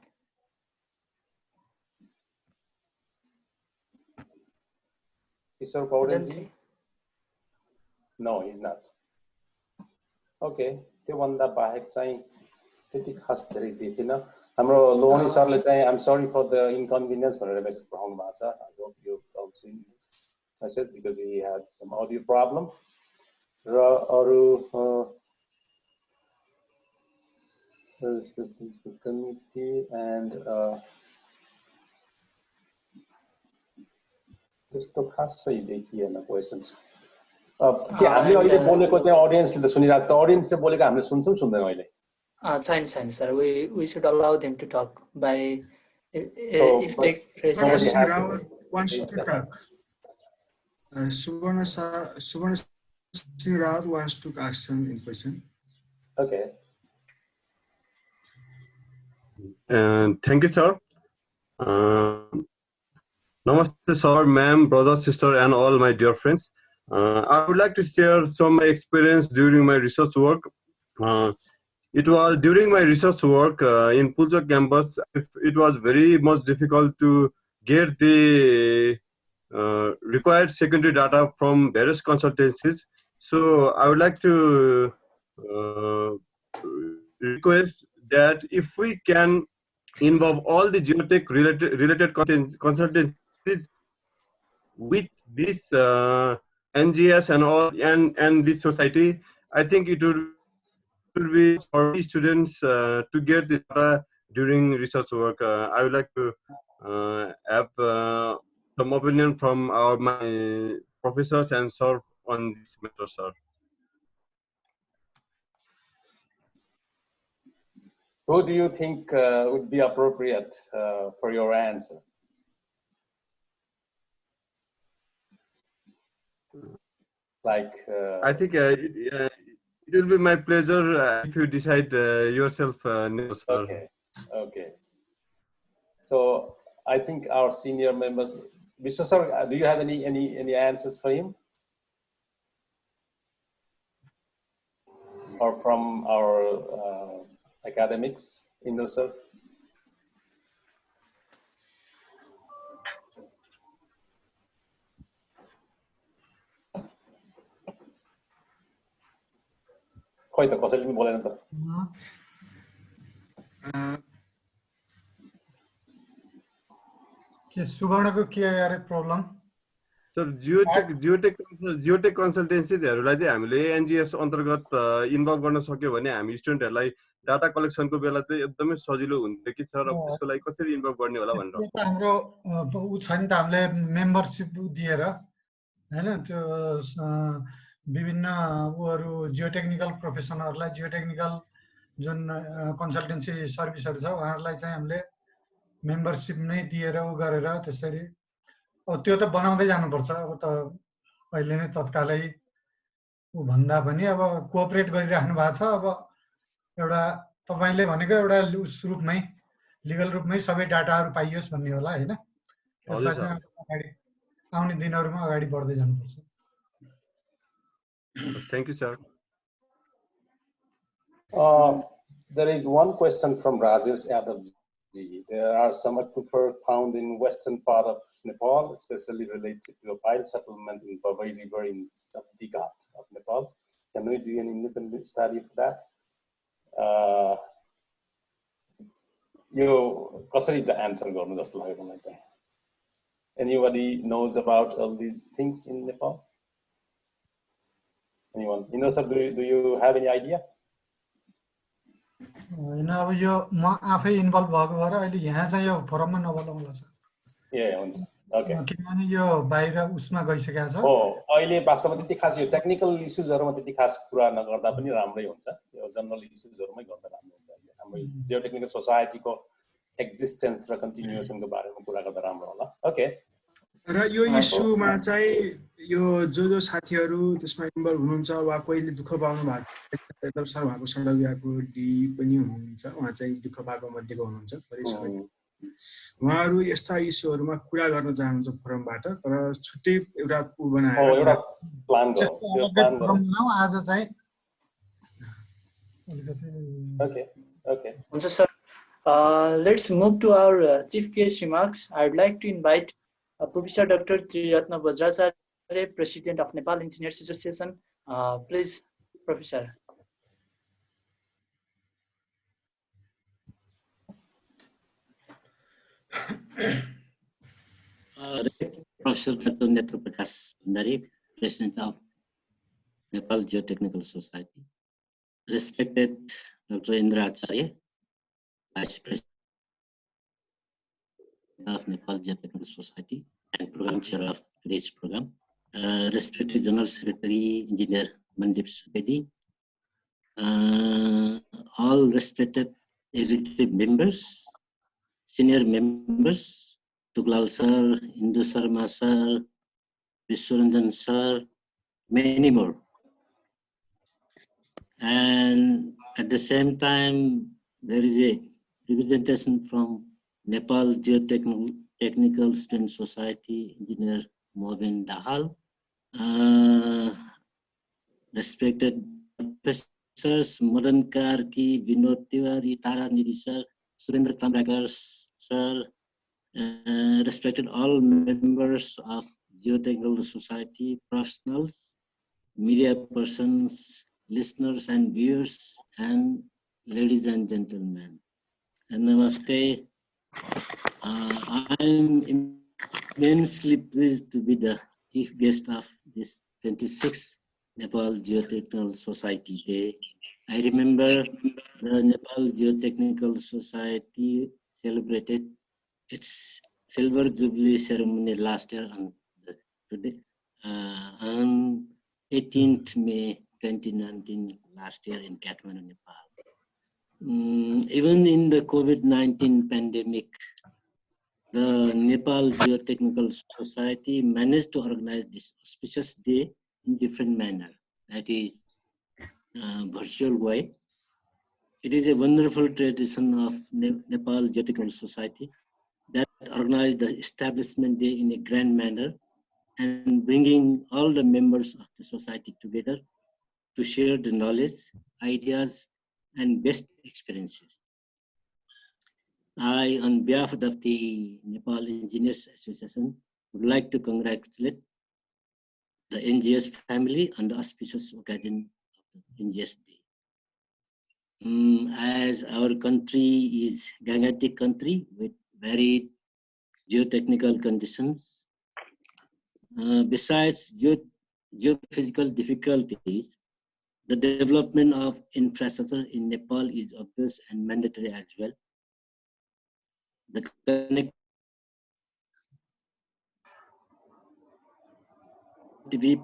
Kishore Paurelji? No, he's not. Okay, त्यो भन्दा बाहेक चाहिँ त्यति खास धेरै देखिन. हाम्रो लोहनी सरले चाहिँ I'm sorry for the inconvenience भनेर मेसेज पठाउनु भएको छ. I hope you have seen this message because he had some audio problem. र अरु committee and त्यस्तो खासै देखिएन questions. के हामीले अहिले बोलेको चाहिँ audience ले त सुनिरहेछ. त audience चाहिँ बोलेको हामीले सुन्छौं सुन्दैन अहिले? Fine, sir. We should allow them to talk by if they raise wants to talk. Suvarna Singh Rawat wants to ask some question. Okay. Thank you, sir. Namaste, sir, ma'am, brother, sister, and all my dear friends. I would like to share some experience during my research work. It was during my research work in Pulchok campus. It was very much difficult to get the required secondary data from various consultancies. So I would like to request that if we can involve all the geotech related consultancies with this NGS and all and this society, I think it will be for students to get the data during research work. I would like to have some opinion from my professors and sir on this matter, sir. Who do you think would be appropriate for your answer? Like I think it will be my pleasure if you decide yourself, sir. Okay. So I think our senior members, Mr. Sir, do you have any answers for him? Or from our academics, Indra sir? खोइ त कसैले पनि बोलेन त. के सुवर्णको के यार problem? Sir geotech कन्सल्टेन्सीजहरूलाई चाहिँ हामीले एनजिएस अन्तर्गत इन्भल्भ गर्न सक्यो भने हामी स्टुडेन्टहरूलाई डाटा कलेक्सनको बेला चाहिँ एकदमै सजिलो हुन्थ्यो कि सर अब त्यसको लागि कसरी इन्भल्भ गर्ने होला भनेर हाम्रो उ छ नि त हामीले मेम्बरसिप दिएर हैन त्यो विभिन्न उहरू जियोटेक्निकल प्रोफेसनलहरूलाई जियोटेक्निकल जुन कन्सल्टेन्सी सर्भिसहरू छ उहाँहरूलाई चाहिँ हामीले मेम्बरसिप नै दिएर उ गरेर त्यसरी अब त्यो त बनाउँदै जानुपर्छ अब त अहिले नै तत्कालै उ भन्दा पनि अब कोअपरेट गरिराख्नु भएको छ अब एउटा तपाईले भनेको एउटा उस रूपमै लिगल रूपमै सबै डाटाहरू पाइयोस् भन्ने होला हैन त्यसलाई चाहिँ अगाडि आउने दिनहरुमा अगाडि बढ्दै जानुपर्छ Thank you, sir. There is one question from Rajesh Yadav. There are some aquifers found in western part of Nepal, especially related to a pile settlement in Bavai River in Sabdighat of Nepal. Can we do an independent study of that? You कसरी answer गर्नु जस्तो लाग्यो मलाई चाहिँ. Anybody knows about all these things in Nepal? Anyone? Sir, do you have any idea? अब यो म आफै इन्भल्भ भएको भएर अहिले यहाँ चाहिँ यो फोरममा नबोलाउँला छ ए हुन्छ ओके किनभने यो बाहिर उसमा गइसकेको छ हो अहिले वास्तवमा त्यति खास यो टेक्निकल इश्युजहरुमा त्यति खास कुरा नगर्दा पनि राम्रै हुन्छ यो जनरल इश्युजहरुमै गर्दा राम्रो हुन्छ हाम्रो जियोटेक्निकल सोसाइटीको एक्जिस्टेन्स र कन्टिन्युएसनको बारेमा कुरा गर्दा राम्रो होला ओके र यो इस्युमा चाहिँ यो जो साथीहरु त्यसमा इन्भल्भ हुनुहुन्छ वा कोहीले दुःख पाउनु भएको छ एकदम सर उहाँको सडक डी पनि हुनुहुन्छ उहाँ चाहिँ दुःख पाएको मध्येको हुनुहुन्छ उहाँहरु यस्ता इस्युहरुमा कुरा गर्न चाहनुहुन्छ फोरमबाट तर छुट्टै एउटा बनाएर एउटा प्लान गरौँ आज चाहिँ okay हुन्छ sir let's move to our chief guest remarks. I would like to invite Professor Dr. Triratna Vajracharya, President of Nepal Engineers Association. Please, Professor. Professor Dr. Netra Prakash Bhandari, President of Nepal Geotechnical Society. Respected Dr. Indra Acharya, Vice President of Nepal Geotechnical Society and Program Chair of today's program. Respected General Secretary Engineer Mandip Subedi, all respected executive members, senior members, Tuglal sir, Indu Sharma sir, Vishwaranjan sir, many more. And at the same time, there is a representation from Nepal Geotechnical Student Society, Engineer Movin Dahal, respected professors Madan Karki, Vinod Tiwari, Tara Nidhi sir, Surendra Tambrakar sir, respected all members of Geotechnical Society, professionals, media persons, listeners and viewers, and ladies and gentlemen. And namaste. I'm immensely pleased to be the chief guest of this 26th Nepal Geotechnical Society Day. I remember the Nepal Geotechnical Society celebrated its Silver Jubilee ceremony last year on 18th May 2019, last year in Kathmandu, Nepal. Even in the COVID-19 pandemic, the Nepal Geotechnical Society managed to organize this auspicious day in different manner, that is virtual way. It is a wonderful tradition of Nepal Geotechnical Society that organized the establishment day in a grand manner and bringing all the members of the society together to share the knowledge, ideas, and best experiences. I, on behalf of the Nepal Engineers Association, would like to congratulate the NGS family on the auspicious occasion of the NGS Day. As our country is a Gangetic country with varied geotechnical conditions, Besides geophysical difficulties, the development of infrastructure in Nepal is obvious and mandatory as well. The connectivity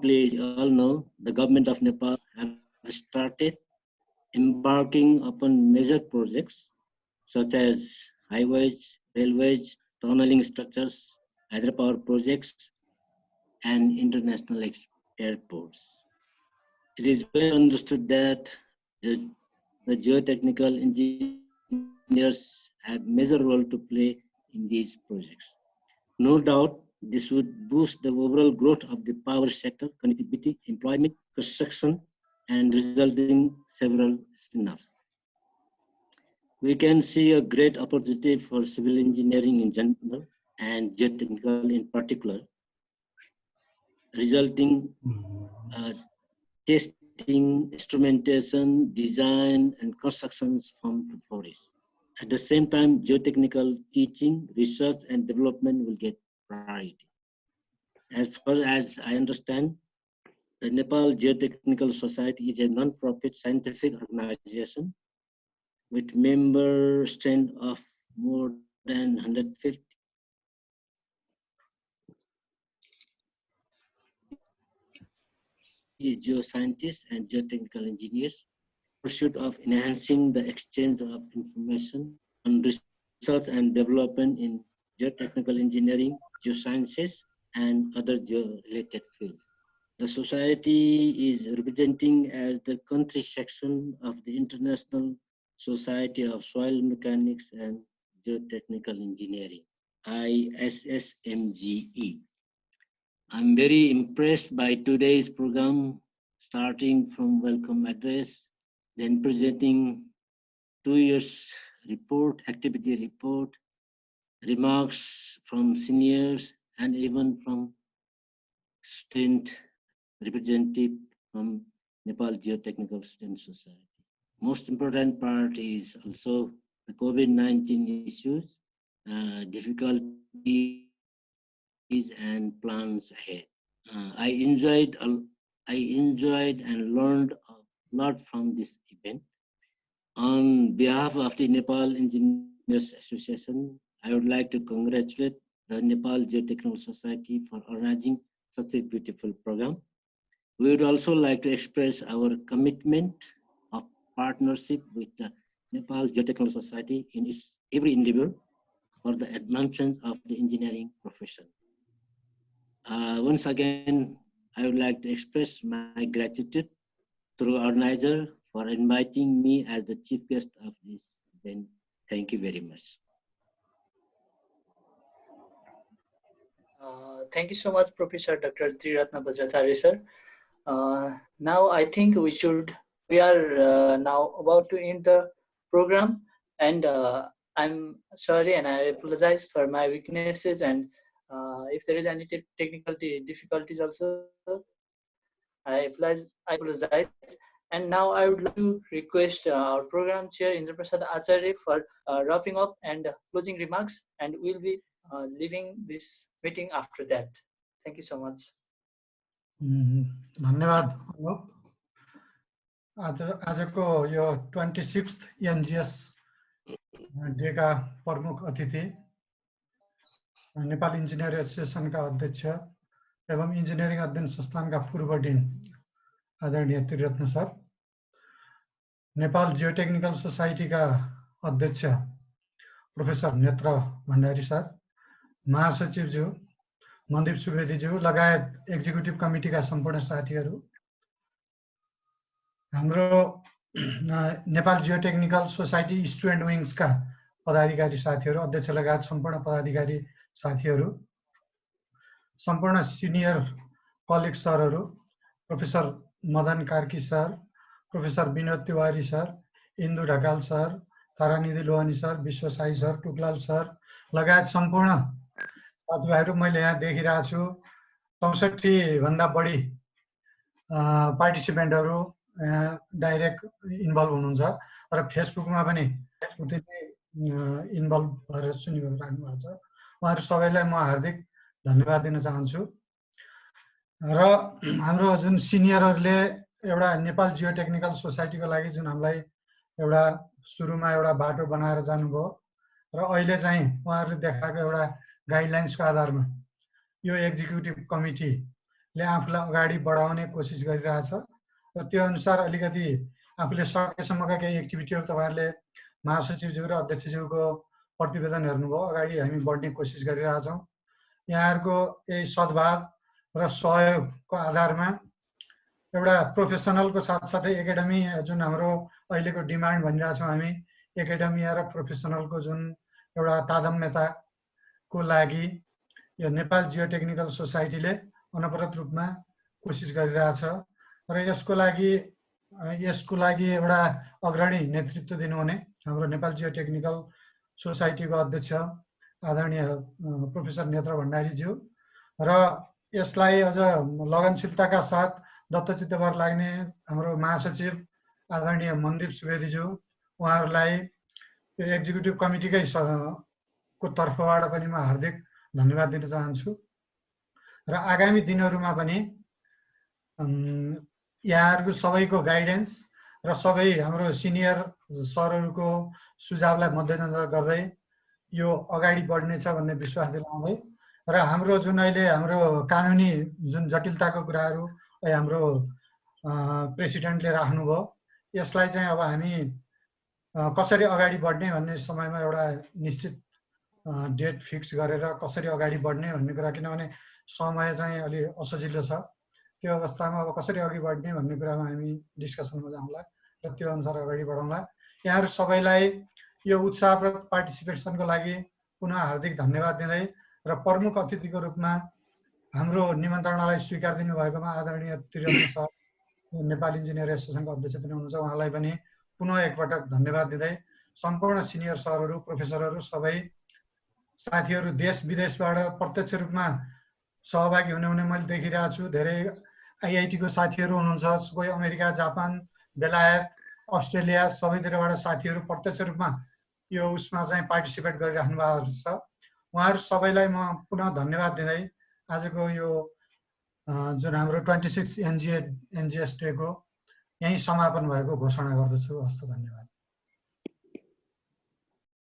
plays, all know, the government of Nepal have started embarking upon major projects such as highways, railways, tunneling structures, hydropower projects, and international airports. It is well understood that the geotechnical engineers have major role to play in these projects. No doubt, this would boost the overall growth of the power sector, connectivity, employment, construction, and resulting several spin-offs. We can see a great opportunity for civil engineering in general and geotechnical in particular, resulting testing, instrumentation, design, and constructions from to flourish. At the same time, geotechnical teaching, research, and development will get priority. As far as I understand, the Nepal Geotechnical Society is a non-profit scientific organization with member strength of more than 150. Geoscientists and geotechnical engineers, pursuit of enhancing the exchange of information on research and development in geotechnical engineering, geosciences, and other geo-related fields. The society is representing as the country section of the International Society of Soil Mechanics and Geotechnical Engineering, ISSMGE. I'm very impressed by today's program, starting from welcome address, then presenting 2 years report, activity report, remarks from seniors, and even from student representative from Nepal Geotechnical Student Society. Most important part is also the COVID-19 issues, difficulties and plans ahead. I enjoyed and learned a lot from this event. On behalf of the Nepal Engineers Association, I would like to congratulate the Nepal Geotechnical Society for organizing such a beautiful program. We would also like to express our commitment of partnership with the Nepal Geotechnical Society in its every endeavor for the advancement of the engineering profession. Once again, I would like to express my gratitude to the organizer for inviting me as the chief guest of this event. Thank you very much. Thank you so much, Professor Dr. Triratna Bajracharya, sir. Now I think we are now about to end the program, and I'm sorry and I apologize for my weaknesses, and if there is any technical difficulties also, I apologize. And now I would like to request our program chair Indra Prasad Acharya for wrapping up and closing remarks, and we'll be leaving this meeting after that. Thank you so much. धन्यवाद अनुप। आजको यो 26th NGS day का प्रमुख अतिथि Nepal engineer association का अध्यक्ष एवं engineering अध्ययन संस्थान का पूर्व डीन आदरणीय त्रिरत्न सर, नेपाल जियोटेक्निकल सोसाइटी का अध्यक्ष प्रोफेसर नेत्र भण्डारी सर, महासचिव ज्यू मनदीप सुवेदी ज्यू लगायत एक्जिक्युटिभ कमिटीका सम्पूर्ण साथीहरू, हाम्रो नेपाल जियोटेक्निकल सोसाइटी स्टुडेन्ट विङ्सका पदाधिकारी साथीहरू, अध्यक्ष लगायत सम्पूर्ण पदाधिकारी साथीहरू, सम्पूर्ण सिनियर कलिग सरहरू, professor Madan Karki sir, professor Binod Tiwari sir, Indu Dhakal sir, Taranidhi Lohani sir, Bishwa Sai sir, टुकलाल sir लगायत सम्पूर्ण साथीभाइहरू मैले यहाँ देखिरहेको छु। 64 भन्दा बढी पार्टिसिपेन्टहरू डाइरेक्ट इन्भल्भ हुनुहुन्छ र फेसबुकमा पनि उतै इन्भल्भ भएर सुनिराख्नु भएको छ। उहाँहरू सबैलाई म हार्दिक धन्यवाद दिन चाहन्छु। र हाम्रो जुन सिनियरहरूले एउटा नेपाल जियोटेक्निकल सोसाइटीको लागि जुन हामीलाई एउटा सुरुमा एउटा बाटो बनाएर जानुभयो र अहिले चाहिँ उहाँहरूले देखाएको एउटा गाइडलाइन्सको आधारमा यो एक्जिक्युटिभ कमिटीले आफूलाई अगाडि बढाउने कोसिस गरिरहेछ र त्यो अनुसार अलिकति आफूले सकेसम्मका केही एक्टिभिटीहरू तपाईँहरूले महासचिवज्यू र अध्यक्षज्यूको प्रतिवेदन हेर्नुभयो अगाडि हामी बढ्ने कोसिस गरिरहेछौँ यहाँहरूको यही सद्भाव र सहयोगको आधारमा एउटा प्रोफेसनलको साथसाथै एकाडेमी जुन हाम्रो अहिलेको डिमान्ड भनिरहेछौँ हामी एकाडेमिया र प्रोफेसनलको जुन एउटा तादम्यताको लागि यो नेपाल जियोटेक्निकल सोसाइटीले अनवरत रूपमा कोसिस गरिरहेछ र यसको लागि एउटा अग्रणी नेतृत्व दिनुहुने हाम्रो नेपाल जियोटेक्निकल सोसाइटीको अध्यक्ष आदरणीय प्रोफेसर नेत्र भण्डारीज्यू र यसलाई अझ लगनशीलताका साथ दत्तचित्त भएर लाग्ने हाम्रो महासचिव आदरणीय मनदीप सुवेदीज्यू उहाँहरूलाई यो एक्जिक्युटिभ कमिटीकै को तर्फबाट पनि म हार्दिक धन्यवाद दिन चाहन्छु र आगामी दिनहरूमा पनि यहाँहरूको सबैको गाइडेन्स र सबै हाम्रो सिनियर सरहरूको सुझावलाई मध्यनजर गर्दै यो अगाडि बढ्नेछ भन्ने विश्वास दिलाउँदै र हाम्रो जुन अहिले हाम्रो कानुनी जुन जटिलताको कुराहरू हाम्रो प्रेसिडेन्टले राख्नुभयो यसलाई चाहिँ अब हामी कसरी अगाडि बढ्ने भन्ने समयमा एउटा निश्चित डेट फिक्स गरेर कसरी अगाडि बढ्ने भन्ने कुरा किनभने समय चाहिँ अलि असजिलो छ त्यो अवस्थामा अब कसरी अघि बढ्ने भन्ने कुरामा हामी डिस्कसनमा जाउँला र त्यो अनुसार अगाडि बढाउँला यहाँहरू सबैलाई यो उत्साहप्रद पार्टिसिपेसनको लागि पुनः हार्दिक धन्यवाद दिँदै र प्रमुख अतिथिको रूपमा हाम्रो निमन्त्रणालाई स्वीकार दिनुभएकोमा आदरणीय त्रिरत्न सर नेपाल इन्जिनियर एसोसिएसनको अध्यक्ष पनि हुनुहुन्छ उहाँलाई पनि पुनः एकपटक धन्यवाद दिँदै सम्पूर्ण सिनियर सरहरू प्रोफेसरहरू सबै साथीहरू देश विदेशबाट प्रत्यक्ष रूपमा सहभागी हुने मैले देखिरहेको छु धेरै आइआइटीको साथीहरू हुनुहुन्छ कोही अमेरिका जापान बेलायत अस्ट्रेलिया सबैतिरबाट साथीहरू प्रत्यक्ष रूपमा यो उसमा चाहिँ पार्टिसिपेट गरिराख्नु भएको छ उहाँहरू सबैलाई म पुनः धन्यवाद दिँदै आजको यो जुन हाम्रो 26 एनजिएस डेको यहीँ समापन भएको घोषणा गर्दछु हस्त धन्यवाद